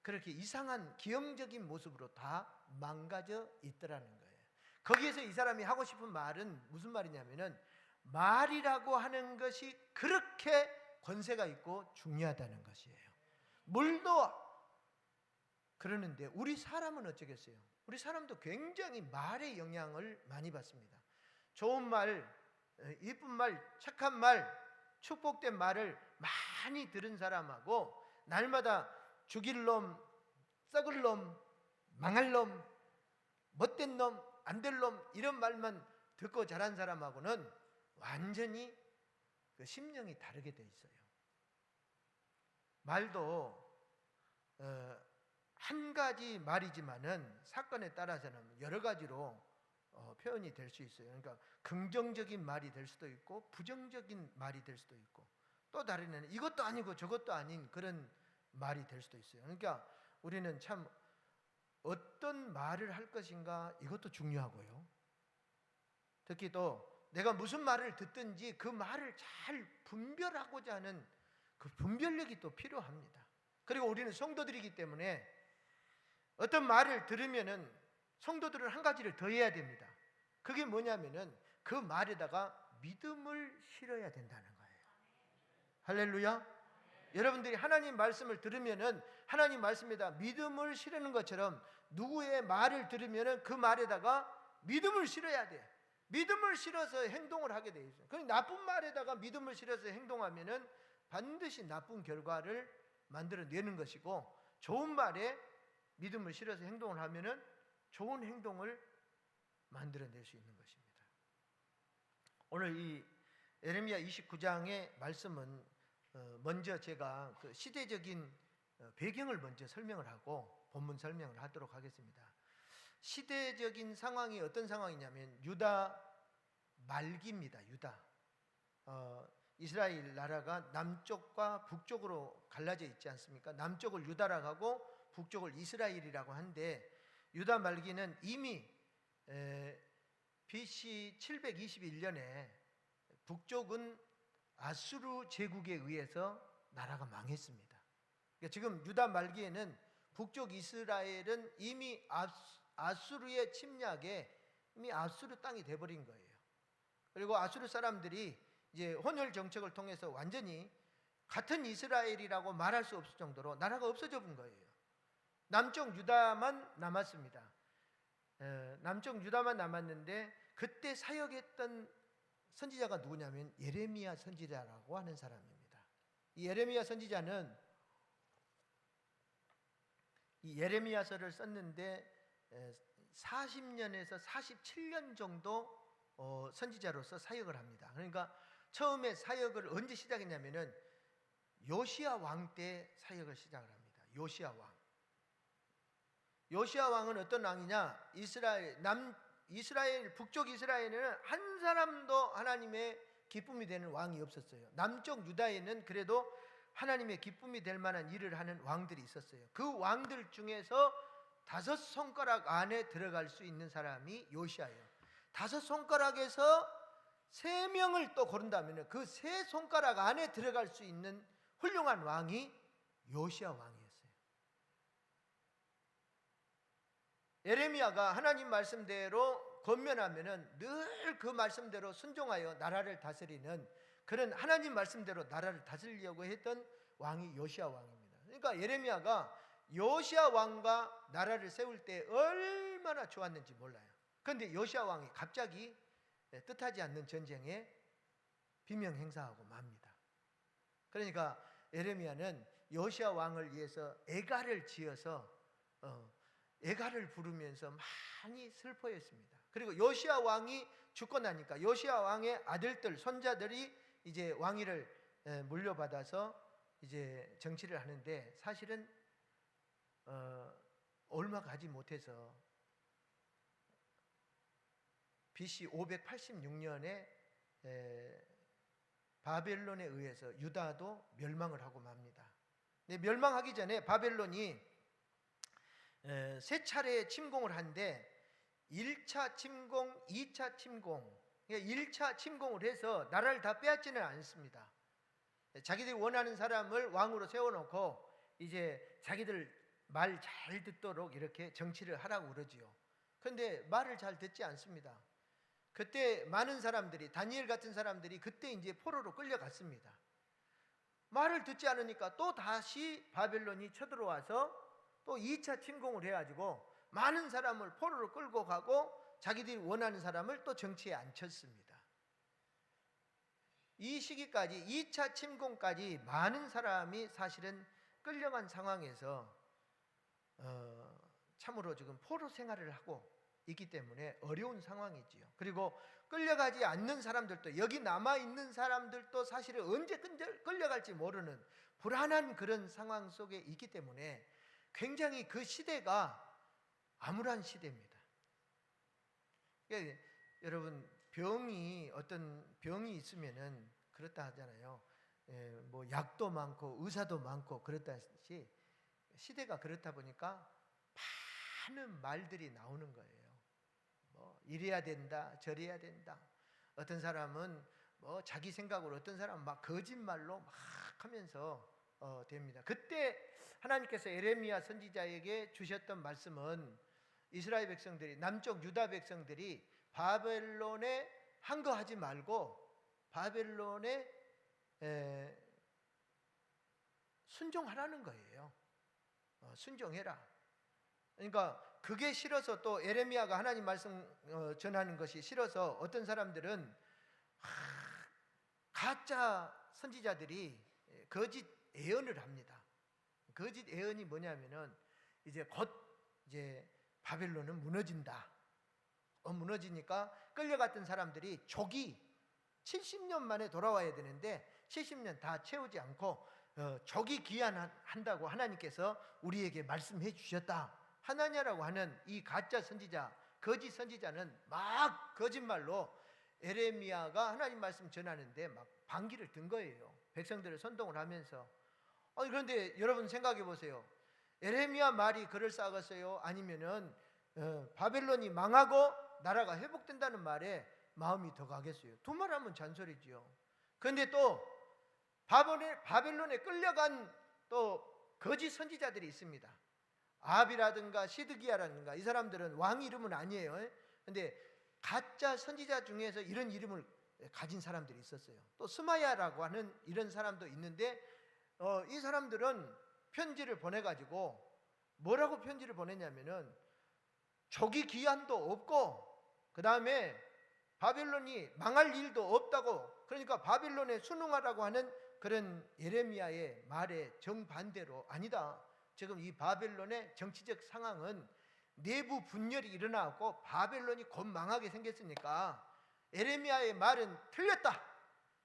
그렇게 이상한 기형적인 모습으로 다 망가져 있더라는 거예요. 거기에서 이 사람이 하고 싶은 말은 무슨 말이냐면은 말이라고 하는 것이 그렇게 권세가 있고 중요하다는 것이에요. 물도 그러는데 우리 사람은 어쩌겠어요? 우리 사람도 굉장히 말의 영향을 많이 받습니다. 좋은 말, 이쁜 말, 착한 말, 축복된 말을 많이 들은 사람하고 날마다 죽일 놈, 썩을 놈, 망할 놈, 못된 놈, 안 될 놈 이런 말만 듣고 자란 사람하고는 완전히 그 심령이 다르게 돼 있어요. 말도 한 가지 말이지만은 사건에 따라서는 여러 가지로 표현이 될 수 있어요. 그러니까 긍정적인 말이 될 수도 있고 부정적인 말이 될 수도 있고 또 다른 애는 이것도 아니고 저것도 아닌 그런 말이 될 수도 있어요. 그러니까 우리는 참 어떤 말을 할 것인가 이것도 중요하고요. 특히 또 내가 무슨 말을 듣든지 그 말을 잘 분별하고자 하는 그 분별력이 또 필요합니다. 그리고 우리는 성도들이기 때문에 어떤 말을 들으면은 성도들은 한 가지를 더 해야 됩니다. 그게 뭐냐면은 그 말에다가 믿음을 실어야 된다는 거예요. 할렐루야. 여러분들이 하나님 말씀을 들으면은 하나님 말씀에다 믿음을 실는 것처럼 누구의 말을 들으면은 그 말에다가 믿음을 실어야 돼. 믿음을 실어서 행동을 하게 돼 있어요. 그럼 나쁜 말에다가 믿음을 실어서 행동하면은 반드시 나쁜 결과를 만들어내는 것이고 좋은 말에 믿음을 실어서 행동을 하면은 좋은 행동을 만들어낼 수 있는 것입니다. 오늘 이 예레미야 29장의 말씀은 먼저 제가 그 시대적인 배경을 먼저 설명을 하고 본문 설명을 하도록 하겠습니다. 시대적인 상황이 어떤 상황이냐면 유다 말기입니다. 유다. 이스라엘 나라가 남쪽과 북쪽으로 갈라져 있지 않습니까? 남쪽을 유다라고 하고 북쪽을 이스라엘이라고 하는데 유다 말기는 이미 BC 721년에 북쪽은 아수르 제국에 의해서 나라가 망했습니다. 그러니까 지금 유다 말기에는 북쪽 이스라엘은 이미 아수르의 침략에 이미 아수르 땅이 돼버린 거예요. 그리고 아수르 사람들이 이제 혼혈 정책을 통해서 완전히 같은 이스라엘이라고 말할 수 없을 정도로 나라가 없어져 본 거예요. 남쪽 유다만 남았습니다. 남쪽 유다만 남았는데 그때 사역했던 선지자가 누구냐면 예레미야 선지자라고 하는 사람입니다. 이 예레미야 선지자는 이 예레미야서를 썼는데 40년에서 47년 정도 선지자로서 사역을 합니다. 그러니까 처음에 사역을 언제 시작했냐면은 요시야 왕 때 사역을 시작을 합니다. 요시야 왕. 요시야 왕은 어떤 왕이냐? 이스라엘 북쪽 이스라엘에는 한 사람도 하나님의 기쁨이 되는 왕이 없었어요. 남쪽 유다에는 그래도 하나님의 기쁨이 될 만한 일을 하는 왕들이 있었어요. 그 왕들 중에서 5 손가락 안에 들어갈 수 있는 사람이 요시야예요. 5 손가락에서 3명을 또 고른다면 그 3 손가락 안에 들어갈 수 있는 훌륭한 왕이 요시야 왕이었어요. 예레미야가 하나님 말씀대로 권면하면은 늘 그 말씀대로 순종하여 나라를 다스리는 그런 하나님 말씀대로 나라를 다스리려고 했던 왕이 요시야 왕입니다. 그러니까 예레미야가 요시야 왕과 나라를 세울 때 얼마나 좋았는지 몰라요. 그런데 요시야 왕이 갑자기 뜻하지 않는 전쟁에 비명 행사하고 맙니다. 그러니까 예레미야는 요시야 왕을 위해서 애가를 지어서 애가를 부르면서 많이 슬퍼했습니다. 그리고 요시야 왕이 죽고 나니까 요시야 왕의 아들들, 손자들이 이제 왕위를 물려받아서 이제 정치를 하는데 사실은 얼마 가지 못해서 BC 586년에 바벨론에 의해서 유다도 멸망을 하고 맙니다. 근데 멸망하기 전에 바벨론이 세 차례 침공을 한데 1차 침공, 2차 침공, 1차 침공을 해서 나라를 다 빼앗지는 않습니다. 자기들이 원하는 사람을 왕으로 세워놓고 이제 자기들 말 잘 듣도록 이렇게 정치를 하라고 그러지요. 그런데 말을 잘 듣지 않습니다. 그때 많은 사람들이, 다니엘 같은 사람들이 그때 이제 포로로 끌려갔습니다. 말을 듣지 않으니까 또 다시 바벨론이 쳐들어와서 또 2차 침공을 해가지고 많은 사람을 포로로 끌고 가고 자기들이 원하는 사람을 또 정치에 앉혔습니다. 이 시기까지 2차 침공까지 많은 사람이 사실은 끌려간 상황에서 참으로 지금 포로 생활을 하고 있기 때문에 어려운 상황이지요. 그리고 끌려가지 않는 사람들도, 여기 남아있는 사람들도 사실은 언제 끌려갈지 모르는 불안한 그런 상황 속에 있기 때문에 굉장히 그 시대가 암울한 시대입니다. 그러니까 여러분, 어떤 병이 있으면은 그렇다 하잖아요. 뭐 약도 많고 의사도 많고 그렇다시 시대가 그렇다 보니까 많은 말들이 나오는 거예요. 뭐 이래야 된다, 저래야 된다. 어떤 사람은 뭐 자기 생각으로, 어떤 사람은 막 거짓말로 막 하면서 됩니다. 그때 하나님께서 예레미야 선지자에게 주셨던 말씀은 이스라엘 백성들이, 남쪽 유다 백성들이 바벨론에 항거하지 말고 바벨론에 순종하라는 거예요. 순종해라. 그러니까 그게 싫어서, 또 예레미야가 하나님 말씀 전하는 것이 싫어서 어떤 사람들은 가짜 선지자들이 거짓 예언을 합니다. 거짓 예언이 뭐냐면은 이제 곧 이제 바벨론은 무너진다. 무너지니까 끌려갔던 사람들이 조기 70년 만에 돌아와야 되는데 70년 다 채우지 않고 조기 귀환한다고 하나님께서 우리에게 말씀해 주셨다. 하나냐라고 하는 이 가짜 선지자, 거짓 선지자는 막 거짓말로 예레미야가 하나님 말씀 전하는데 막 반기를 든 거예요. 백성들을 선동을 하면서. 그런데 여러분 생각해 보세요. 예레미야 말이 그럴싸하겠어요? 아니면은 바벨론이 망하고 나라가 회복된다는 말에 마음이 더 가겠어요? 두 말하면 잔소리지요. 그런데 또 바벨론에 끌려간 또 거짓 선지자들이 있습니다. 아합이라든가 시드기야라든가, 이 사람들은 왕 이름은 아니에요. 그런데 가짜 선지자 중에서 이런 이름을 가진 사람들이 있었어요. 또 스마야라고 하는 이런 사람도 있는데 이 사람들은 편지를 보내가지고 뭐라고 편지를 보냈냐면은 조기 기한도 없고 그 다음에 바벨론이 망할 일도 없다고, 그러니까 바벨론에 순응하라고 하는 그런 예레미야의 말에 정반대로, 아니다, 지금 이 바벨론의 정치적 상황은 내부 분열이 일어나고 바벨론이 곧 망하게 생겼으니까 예레미야의 말은 틀렸다.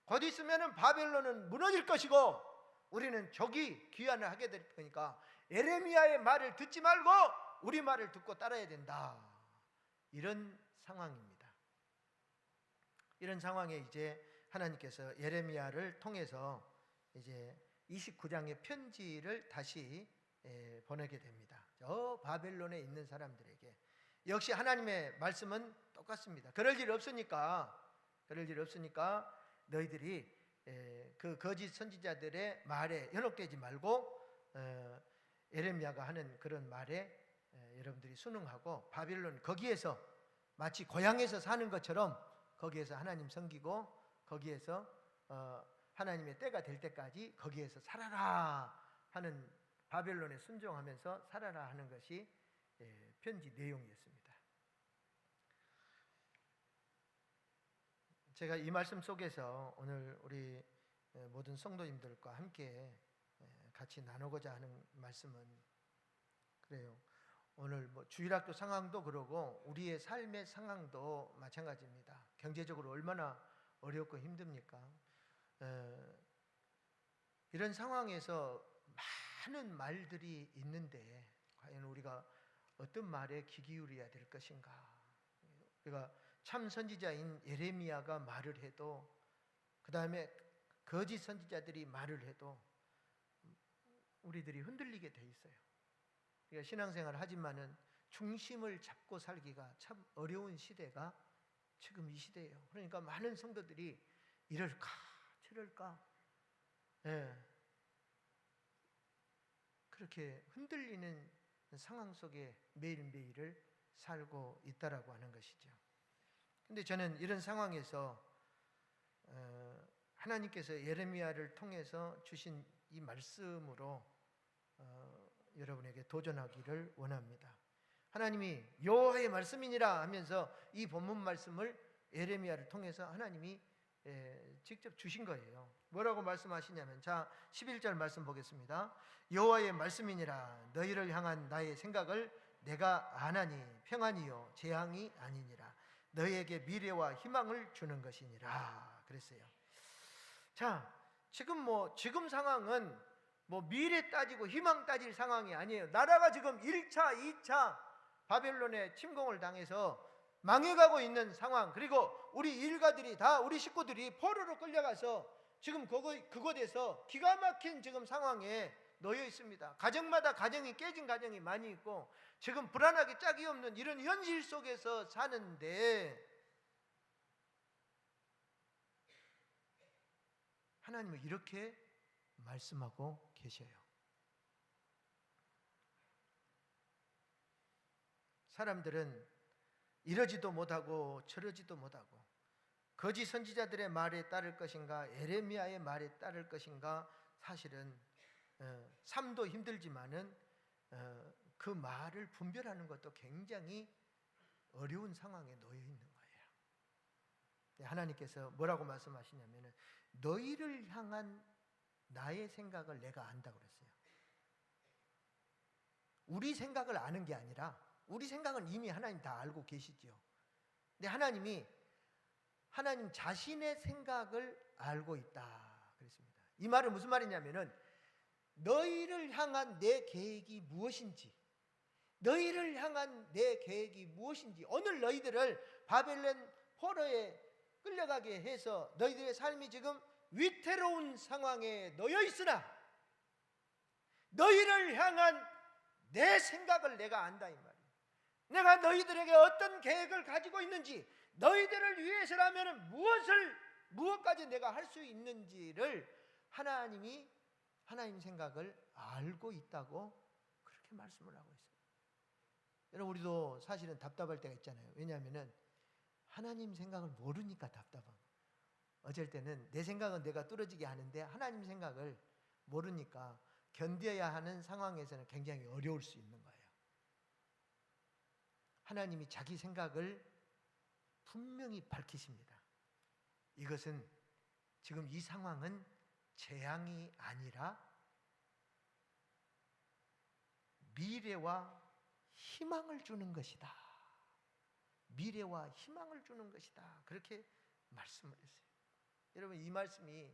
곧 있으면 바벨론은 무너질 것이고 우리는 조기 귀환을 하게 될 거니까 예레미야의 말을 듣지 말고 우리 말을 듣고 따라야 된다. 이런 상황입니다. 이런 상황에 이제 하나님께서 예레미야를 통해서 이제 29장의 편지를 다시 보내게 됩니다. 저 바벨론에 있는 사람들에게. 역시 하나님의 말씀은 똑같습니다. 그럴 일 없으니까 너희들이 그 거짓 선지자들의 말에 현혹되지 말고 예레미야가 하는 그런 말에 여러분들이 순응하고 바벨론, 거기에서 마치 고향에서 사는 것처럼 거기에서 하나님 섬기고 거기에서 하나님의 때가 될 때까지 거기에서 살아라 하는 바벨론에 순종하면서 살아라 하는 것이 편지 내용이었습니다. 제가 이 말씀 속에서 오늘 우리 모든 성도님들과 함께 같이 나누고자 하는 말씀은 그래요. 오늘 뭐 주일학교 상황도 그러고 우리의 삶의 상황도 마찬가지입니다. 경제적으로 얼마나 어렵고 힘듭니까? 이런 상황에서 많은 말들이 있는데 과연 우리가 어떤 말에 귀 기울여야 될 것인가? 우리가 참 선지자인 예레미야가 말을 해도, 그 다음에 거짓 선지자들이 말을 해도 우리들이 흔들리게 돼 있어요. 우리가 신앙생활을 하지만은 중심을 잡고 살기가 참 어려운 시대가 지금 이 시대예요. 그러니까 많은 성도들이 이럴까 저럴까, 그렇게 흔들리는 상황 속에 매일매일을 살고 있다라고 하는 것이죠. 근데 저는 이런 상황에서 하나님께서 예레미야를 통해서 주신 이 말씀으로 여러분에게 도전하기를 원합니다. 하나님이 여호와의 말씀이니라 하면서 이 본문 말씀을 예레미야를 통해서 하나님이 직접 주신 거예요. 뭐라고 말씀하시냐면, 자 11절 말씀 보겠습니다. 여호와의 말씀이니라 너희를 향한 나의 생각을 내가 아나니 평안이요 재앙이 아니니라 너희에게 미래와 희망을 주는 것이니라 그랬어요. 자, 지금 상황은 뭐 미래 따지고 희망 따질 상황이 아니에요. 나라가 지금 1차, 2차 바벨론의 침공을 당해서 망해가고 있는 상황, 그리고 우리 일가들이 다, 우리 식구들이 포로로 끌려가서 지금 그곳에서 기가 막힌 지금 상황에 놓여 있습니다. 가정마다 가정이 깨진 가정이 많이 있고 지금 불안하게 짝이 없는 이런 현실 속에서 사는데 하나님은 이렇게 말씀하고 계셔요. 사람들은 이러지도 못하고 저러지도 못하고 거짓 선지자들의 말에 따를 것인가 예레미야의 말에 따를 것인가, 사실은 삶도 힘들지만은 그 말을 분별하는 것도 굉장히 어려운 상황에 놓여 있는 거예요. 하나님께서 뭐라고 말씀하시냐면은 너희를 향한 나의 생각을 내가 안다고 그랬어요. 우리 생각을 아는 게 아니라 우리 생각은 이미 하나님 다 알고 계시죠. 근데 하나님 자신의 생각을 알고 있다 그랬습니다. 이 말은 무슨 말이냐면은 너희를 향한 내 계획이 무엇인지, 너희를 향한 내 계획이 무엇인지, 오늘 너희들을 바벨론 포로에 끌려가게 해서 너희들의 삶이 지금 위태로운 상황에 놓여 있으나 너희를 향한 내 생각을 내가 안다 이 말이에요. 내가 너희들에게 어떤 계획을 가지고 있는지, 너희들을 위해서라면 무엇까지 내가 할 수 있는지를 하나님 생각을 알고 있다고 그렇게 말씀을 하고 있어요. 여러분, 우리도 사실은 답답할 때가 있잖아요. 왜냐하면은 하나님 생각을 모르니까 답답한 거예요. 어쩔 때는 내 생각은 내가 뚫어지게 하는데 하나님 생각을 모르니까 견뎌야 하는 상황에서는 굉장히 어려울 수 있는 거예요. 하나님이 자기 생각을 분명히 밝히십니다. 이것은 지금 이 상황은 재앙이 아니라 미래와 희망을 주는 것이다. 미래와 희망을 주는 것이다. 그렇게 말씀을 했어요. 여러분, 이 말씀이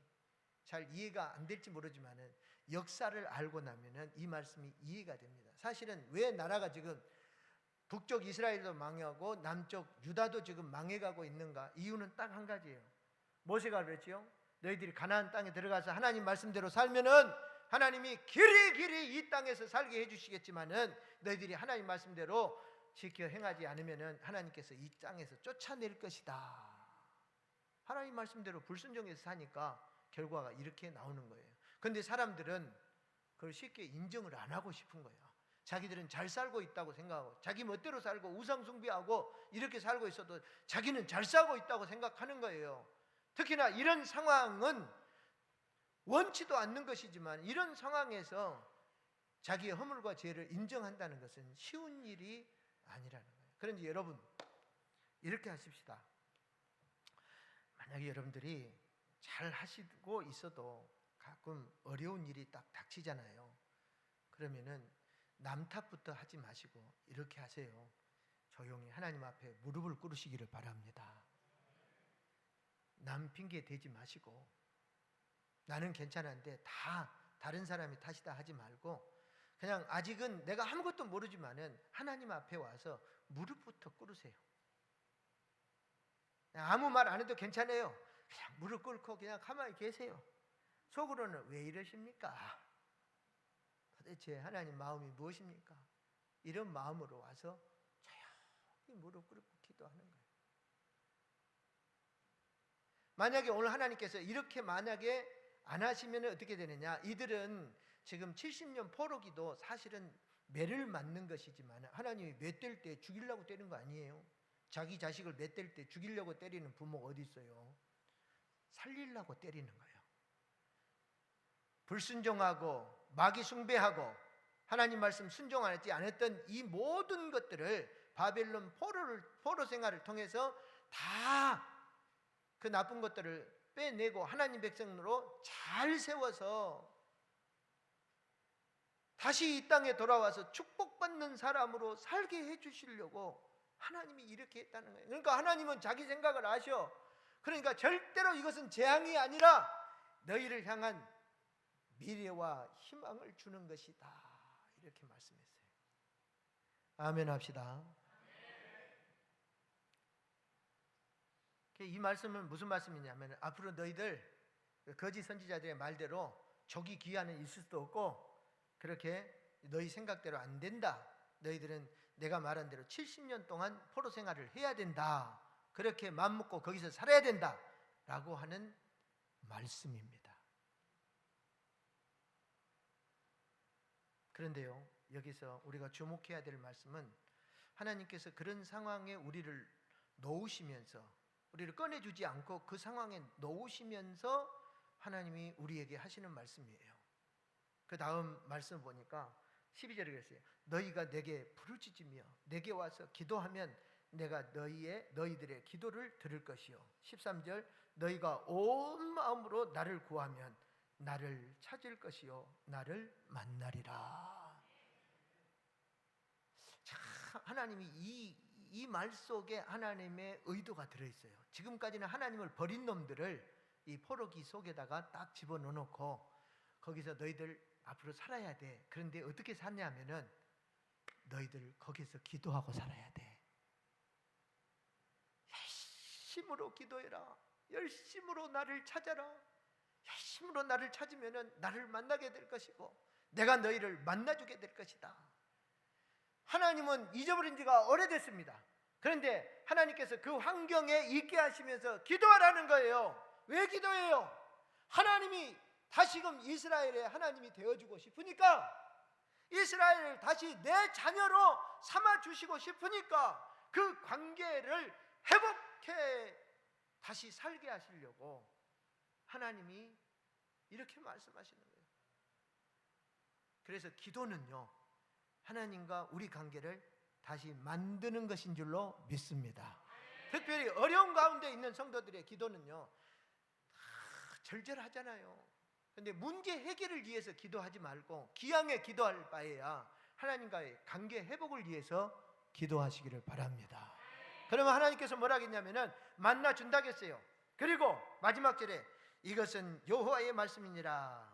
잘 이해가 안 될지 모르지만은 역사를 알고 나면은 이 말씀이 이해가 됩니다. 사실은 왜 나라가 지금 북쪽 이스라엘도 망하고 남쪽 유다도 지금 망해가고 있는가? 이유는 딱 한 가지예요. 모세가 그랬지요. 너희들이 가나안 땅에 들어가서 하나님 말씀대로 살면은 하나님이 길이 이 땅에서 살게 해주시겠지만은 너희들이 하나님 말씀대로 지켜 행하지 않으면은 하나님께서 이 땅에서 쫓아낼 것이다. 하나님 말씀대로 불순종해서 사니까 결과가 이렇게 나오는 거예요. 그런데 사람들은 그걸 쉽게 인정을 안 하고 싶은 거예요. 자기들은 잘 살고 있다고 생각하고 자기 멋대로 살고 우상 숭배하고 이렇게 살고 있어도 자기는 잘 살고 있다고 생각하는 거예요. 특히나 이런 상황은 원치도 않는 것이지만 이런 상황에서 자기의 허물과 죄를 인정한다는 것은 쉬운 일이 아니라는 거예요. 그런지 여러분 이렇게 하십시다. 만약에 여러분들이 잘 하시고 있어도 가끔 어려운 일이 딱 닥치잖아요. 그러면은 남 탓부터 하지 마시고 이렇게 하세요. 조용히 하나님 앞에 무릎을 꿇으시기를 바랍니다. 남 핑계 대지 마시고 나는 괜찮은데 다 다른 사람이 탓이다 하지 말고 그냥 아직은 내가 아무것도 모르지만은 하나님 앞에 와서 무릎부터 꿇으세요. 아무 말 안 해도 괜찮아요. 그냥 무릎 꿇고 그냥 가만히 계세요. 속으로는 왜 이러십니까? 도대체 하나님 마음이 무엇입니까? 이런 마음으로 와서 조용히 무릎 꿇고 기도하는 거예요. 만약에 오늘 하나님께서 이렇게 만약에 안 하시면 어떻게 되느냐? 이들은 지금 70년 포로기도 사실은 매를 맞는 것이지만 하나님이 맷될 때 죽이려고 때리는 거 아니에요. 자기 자식을 맷될 때 죽이려고 때리는 부모가 어디 있어요? 살리려고 때리는 거예요. 불순종하고 마귀 숭배하고 하나님 말씀 순종하지 않았던 이 모든 것들을 바벨론 포로 생활을 통해서 다 그 나쁜 것들을 빼내고 하나님 백성으로 잘 세워서 다시 이 땅에 돌아와서 축복받는 사람으로 살게 해주시려고 하나님이 이렇게 했다는 거예요. 그러니까 하나님은 자기 생각을 아셔. 그러니까 절대로 이것은 재앙이 아니라 너희를 향한 미래와 희망을 주는 것이다. 이렇게 말씀했어요. 아멘 합시다. 이 말씀은 무슨 말씀이냐면 앞으로 너희들 거짓 선지자들의 말대로 족이 귀환은 있을 수도 없고 그렇게 너희 생각대로 안 된다. 너희들은 내가 말한 대로 70년 동안 포로 생활을 해야 된다. 그렇게 맘먹고 거기서 살아야 된다. 라고 하는 말씀입니다. 그런데요, 여기서 우리가 주목해야 될 말씀은 하나님께서 그런 상황에 우리를 놓으시면서 우리를 꺼내주지 않고 그 상황에 놓으시면서 하나님이 우리에게 하시는 말씀이에요. 그 다음 말씀 보니까 12절에 그랬어요. 너희가 내게 부르짖으며 내게 와서 기도하면 내가 너희들의 기도를 들을 것이요. 13절 너희가 온 마음으로 나를 구하면 나를 찾을 것이요 나를 만나리라. 참 하나님이 이 말 속에 하나님의 의도가 들어있어요. 지금까지는 하나님을 버린 놈들을 이 포로기 속에다가 딱 집어넣어놓고 거기서 너희들 앞으로 살아야 돼. 그런데 어떻게 사냐면은 너희들 거기서 기도하고 살아야 돼. 열심으로 기도해라. 열심으로 나를 찾아라. 열심으로 나를 찾으면은 나를 만나게 될 것이고 내가 너희를 만나주게 될 것이다. 하나님은 잊어버린 지가 오래됐습니다. 그런데 하나님께서 그 환경에 있게 하시면서 기도하라는 거예요. 왜 기도해요? 하나님이 다시금 이스라엘의 하나님이 되어주고 싶으니까, 이스라엘을 다시 내 자녀로 삼아주시고 싶으니까 그 관계를 회복해 다시 살게 하시려고 하나님이 이렇게 말씀하시는 거예요. 그래서 기도는요, 하나님과 우리 관계를 다시 만드는 것인 줄로 믿습니다. 특별히 어려운 가운데 있는 성도들의 기도는요, 절절하잖아요. 근데 문제 해결을 위해서 기도하지 말고 기왕에 기도할 바에야 하나님과의 관계 회복을 위해서 기도하시기를 바랍니다. 그러면 하나님께서 뭐라 했냐면은 만나 준다겠어요. 그리고 마지막 절에 이것은 여호와의 말씀이니라.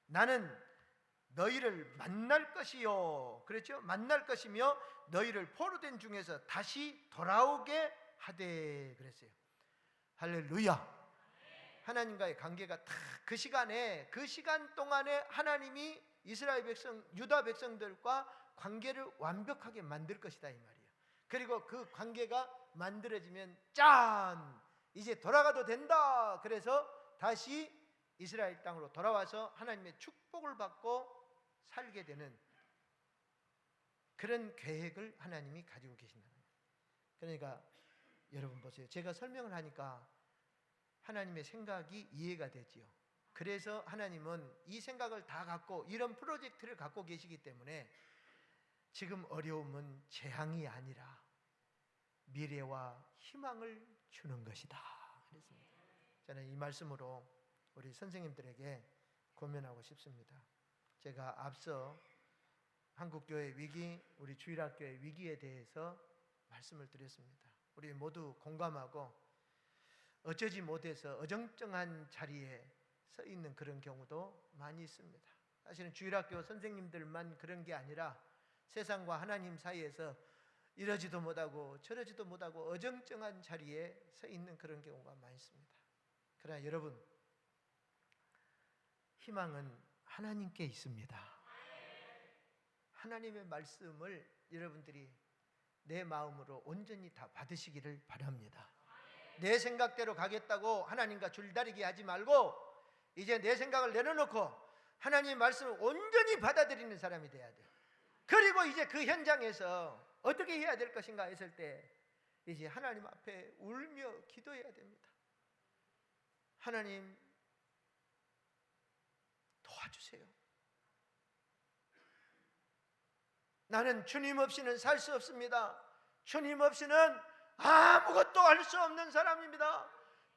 나는 너희를 만날 것이요. 그렇죠? 만날 것이며 너희를 포로된 중에서 다시 돌아오게 하되 그랬어요. 할렐루야. 하나님과의 관계가 다 그 시간에, 그 시간 동안에 하나님이 이스라엘 백성, 유다 백성들과 관계를 완벽하게 만들 것이다 이 말이에요. 그리고 그 관계가 만들어지면 짠! 이제 돌아가도 된다. 그래서 다시 이스라엘 땅으로 돌아와서 하나님의 축복을 받고 살게 되는 그런 계획을 하나님이 가지고 계신다는 거예요. 그러니까 여러분 보세요. 제가 설명을 하니까 하나님의 생각이 이해가 되지요. 그래서 하나님은 이 생각을 다 갖고 이런 프로젝트를 갖고 계시기 때문에 지금 어려움은 재앙이 아니라 미래와 희망을 주는 것이다 그랬습니다. 저는 이 말씀으로 우리 선생님들에게 고면하고 싶습니다. 제가 앞서 한국교회 위기, 우리 주일학교의 위기에 대해서 말씀을 드렸습니다. 우리 모두 공감하고 어쩌지 못해서 어정쩡한 자리에 서 있는 그런 경우도 많이 있습니다. 사실은 주일학교 선생님들만 그런 게 아니라 세상과 하나님 사이에서 이러지도 못하고 저러지도 못하고 어정쩡한 자리에 서 있는 그런 경우가 많습니다. 그러나 여러분, 희망은 하나님께 있습니다. 하나님의 말씀을 여러분들이 내 마음으로 온전히 다 받으시기를 바랍니다. 내 생각대로 가겠다고 하나님과 줄다리기 하지 말고 이제 내 생각을 내려놓고 하나님의 말씀을 온전히 받아들이는 사람이 돼야 돼요. 그리고 이제 그 현장에서 어떻게 해야 될 것인가 했을 때 이제 하나님 앞에 울며 기도해야 됩니다. 하나님 도와주세요. 나는 주님 없이는 살 수 없습니다. 주님 없이는 아무것도 할 수 없는 사람입니다.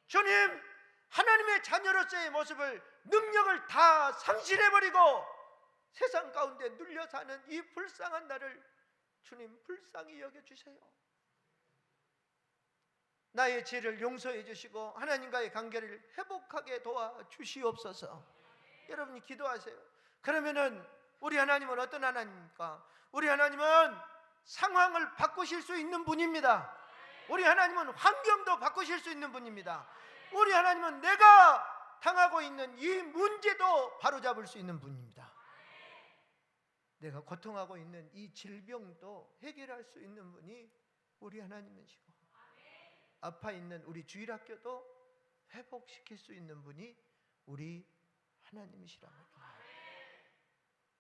주님, 하나님의 자녀로서의 모습을, 능력을 다 상실해버리고 세상 가운데 눌려 사는 이 불쌍한 나를 주님 불쌍히 여겨주세요. 나의 죄를 용서해 주시고 하나님과의 관계를 회복하게 도와주시옵소서. 여러분이 기도하세요. 그러면은 우리 하나님은 어떤 하나님입니까? 우리 하나님은 상황을 바꾸실 수 있는 분입니다. 우리 하나님은 환경도 바꾸실 수 있는 분입니다. 우리 하나님은 내가 당하고 있는 이 문제도 바로잡을 수 있는 분입니다. 내가 고통하고 있는 이 질병도 해결할 수 있는 분이 우리 하나님이시고, 아파 있는 우리 주일학교도 회복시킬 수 있는 분이 우리 하나님이시라고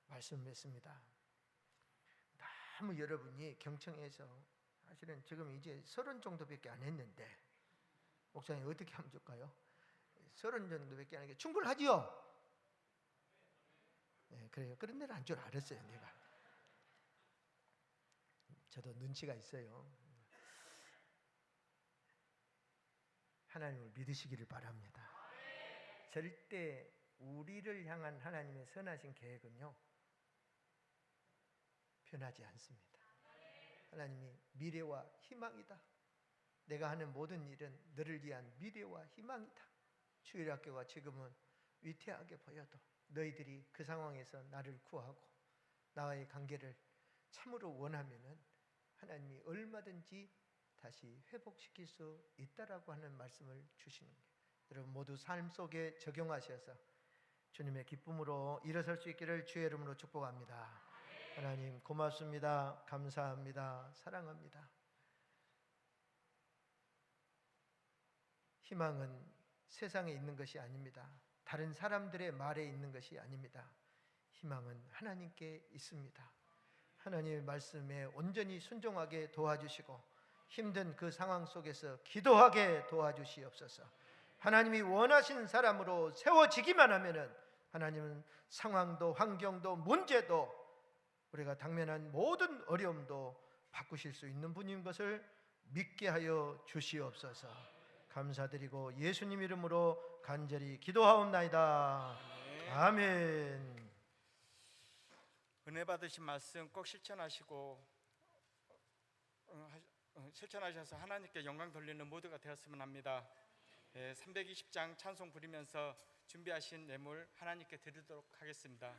말씀했습니다. 너무 여러분이 경청해서, 사실은 지금 이제 30 정도밖에 안 했는데 목사님 어떻게 하면 좋을까요? 30 정도밖에 안 하는 게 충분하지요? 네, 그래요. 그런 데는 안 줄 알았어요. 내가 저도 눈치가 있어요. 하나님을 믿으시기를 바랍니다. 절대 우리를 향한 하나님의 선하신 계획은요 변하지 않습니다. 하나님이 미래와 희망이다. 내가 하는 모든 일은 너를 위한 미래와 희망이다. 주일학교가 지금은 위태하게 보여도 너희들이 그 상황에서 나를 구하고 나와의 관계를 참으로 원하면은 하나님이 얼마든지 다시 회복시킬 수 있다라고 하는 말씀을 주시는 거예요. 여러분 모두 삶 속에 적용하셔서 주님의 기쁨으로 일어설 수 있기를 주의 이름으로 축복합니다. 하나님 고맙습니다. 감사합니다. 사랑합니다. 희망은 세상에 있는 것이 아닙니다. 다른 사람들의 말에 있는 것이 아닙니다. 희망은 하나님께 있습니다. 하나님의 말씀에 온전히 순종하게 도와주시고 힘든 그 상황 속에서 기도하게 도와주시옵소서. 하나님이 원하시는 사람으로 세워지기만 하면은 하나님은 상황도 환경도 문제도 우리가 당면한 모든 어려움도 바꾸실 수 있는 분인 것을 믿게 하여 주시옵소서. 감사드리고 예수님 이름으로 간절히 기도하옵나이다. 아멘. 은혜 받으신 말씀 꼭 실천하시고 실천하셔서 하나님께 영광 돌리는 모두가 되었으면 합니다. 320장 찬송 부리면서 준비하신 예물 하나님께 드리도록 하겠습니다.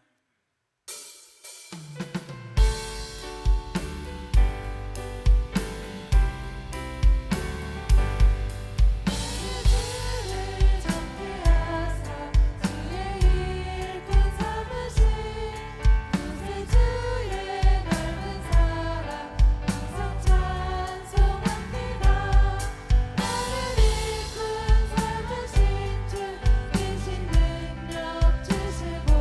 주시고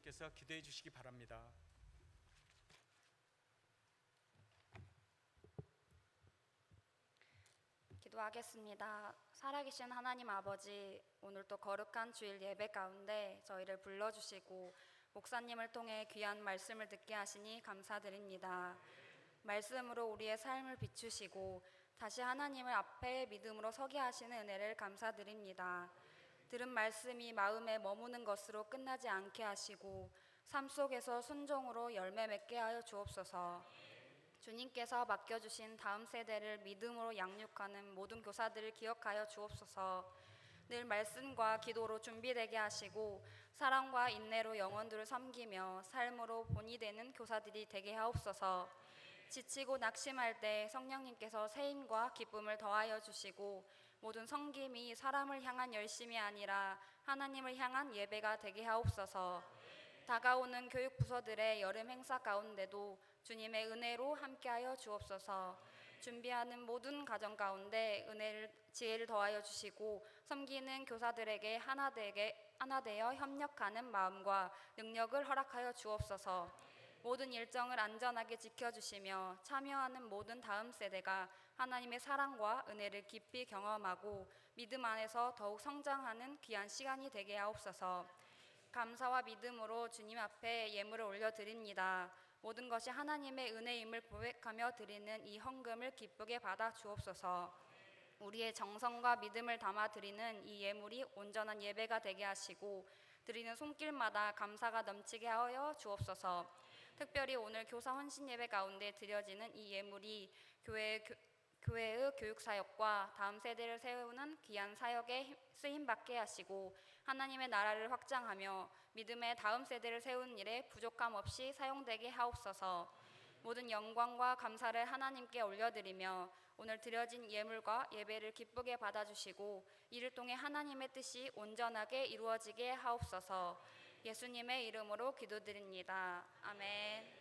목사님께서 기도해 주시기 바랍니다. 기도하겠습니다. 살아계신 하나님 아버지, 오늘도 거룩한 주일 예배 가운데 저희를 불러주시고 목사님을 통해 귀한 말씀을 듣게 하시니 감사드립니다. 말씀으로 우리의 삶을 비추시고 다시 하나님을 앞에 믿음으로 서게 하시는 은혜를 감사드립니다. 들은 말씀이 마음에 머무는 것으로 끝나지 않게 하시고 삶 속에서 순종으로 열매 맺게 하여 주옵소서. 주님께서 맡겨주신 다음 세대를 믿음으로 양육하는 모든 교사들을 기억하여 주옵소서. 늘 말씀과 기도로 준비되게 하시고 사랑과 인내로 영혼들을 섬기며 삶으로 본이 되는 교사들이 되게 하옵소서. 지치고 낙심할 때 성령님께서 새 힘과 기쁨을 더하여 주시고 모든 섬김이 사람을 향한 열심이 아니라 하나님을 향한 예배가 되게 하옵소서. 다가오는 교육 부서들의 여름 행사 가운데도 주님의 은혜로 함께하여 주옵소서. 준비하는 모든 가정 가운데 지혜를 더하여 주시고 섬기는 교사들에게 하나 되어 협력하는 마음과 능력을 허락하여 주옵소서. 모든 일정을 안전하게 지켜주시며 참여하는 모든 다음 세대가 하나님의 사랑과 은혜를 깊이 경험하고 믿음 안에서 더욱 성장하는 귀한 시간이 되게 하옵소서. 감사와 믿음으로 주님 앞에 예물을 올려드립니다. 모든 것이 하나님의 은혜임을 고백하며 드리는 이 헌금을 기쁘게 받아 주옵소서. 우리의 정성과 믿음을 담아 드리는 이 예물이 온전한 예배가 되게 하시고 드리는 손길마다 감사가 넘치게 하여 주옵소서. 특별히 오늘 교사 헌신 예배 가운데 드려지는 이 예물이 교회의 교육 사역과 다음 세대를 세우는 귀한 사역에 쓰임 받게 하시고 하나님의 나라를 확장하며 믿음의 다음 세대를 세우는 일에 부족함 없이 사용되게 하옵소서. 모든 영광과 감사를 하나님께 올려드리며 오늘 드려진 예물과 예배를 기쁘게 받아주시고 이를 통해 하나님의 뜻이 온전하게 이루어지게 하옵소서. 예수님의 이름으로 기도드립니다. 아멘.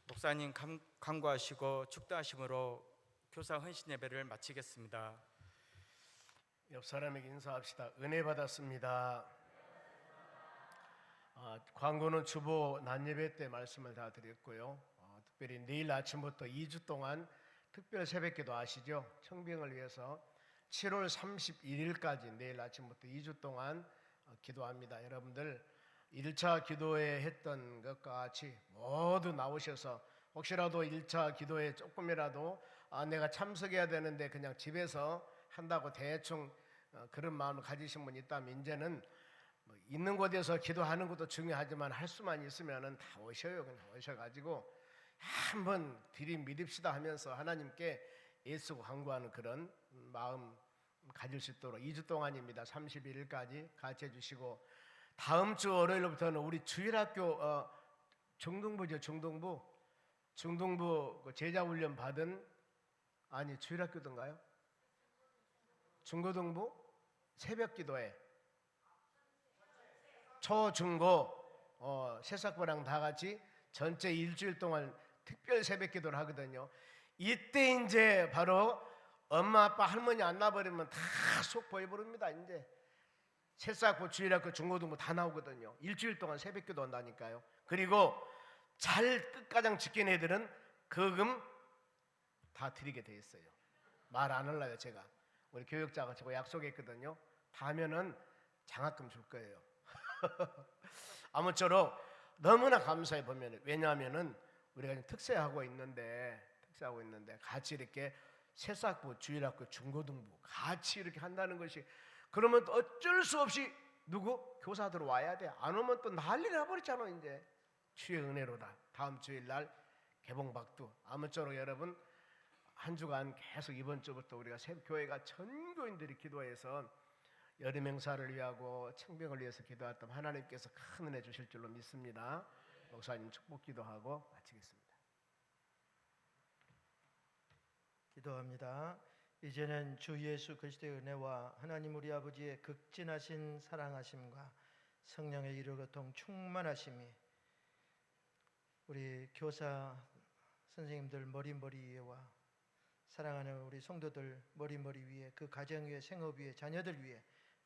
목사님 간구하시고 축도하심으로 교사 헌신 예배를 마치겠습니다. 옆 사람에게 인사합시다. 은혜 받았습니다. 광고는 주보 낮예배 때 말씀을 다 드렸고요. 특별히 내일 아침부터 2주 동안 특별 새벽기도 아시죠? 청빙을 위해서 7월 31일까지 내일 아침부터 2주 동안 기도합니다. 여러분들 1차 기도회 했던 것과 같이 모두 나오셔서 혹시라도 1차 기도회 조금이라도 내가 참석해야 되는데 그냥 집에서 한다고 대충 그런 마음을 가지신 분 있다면 이제는 있는 곳에서 기도하는 것도 중요하지만 할 수만 있으면 다 오셔요. 그냥 오셔가지고 한번 들이밀읍시다 하면서 하나님께 애쓰고 간구하는 그런 마음 가질 수 있도록 2주 동안입니다. 31일까지 같이 해주시고 다음 주 월요일부터는 우리 주일학교 중등부죠. 중등부 제자훈련 받은 주일학교던가요? 중고등부 새벽기도회 초중고 새싹부랑 다 같이 전체 일주일 동안 특별 새벽기도를 하거든요. 이때 이제 바로 엄마 아빠 할머니 안 나버리면 다 속 보여버립니다. 이제 새싹부 주일학교 중고등부 다 나오거든요. 일주일 동안 새벽기도 한다니까요. 그리고 잘 끝가장 지킨 애들은 거금 다 드리게 돼 있어요. 말 안 할래요. 제가 우리 교육자가 저거 약속했거든요. 다 하면은 장학금 줄 거예요. 아무쪼록 너무나 감사해 보면 왜냐하면은 우리가 특세하고 있는데 같이 이렇게 새싹부 주일학교 중고등부 같이 이렇게 한다는 것이 그러면 또 어쩔 수 없이 교사들 와야 돼. 안 오면 또 난리 나버리잖아. 이제 주의 은혜로다. 다음 주일 날 개봉박두. 아무쪼록 여러분 한 주간 계속 이번 주부터 우리가 교회가 전 교인들이 기도해서 여름 행사를 위하고 청빙을 위해서 기도했던 하나님께서 큰 은혜 주실 줄로 믿습니다. 목사님 축복 기도하고 마치겠습니다. 기도합니다. 이제는 주 예수 그리스도의 은혜와 하나님 우리 아버지의 극진하신 사랑하심과 성령의 이루고통 충만하심이 우리 교사 선생님들 머리 위에와 사랑하는 우리 성도들 머리 위에 그 가정 위에 생업 위에 자녀들 위에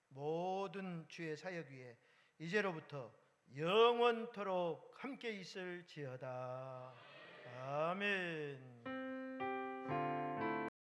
모든 주의 사역 위에 이제로부터 영원토록 함께 있을지어다. 아멘.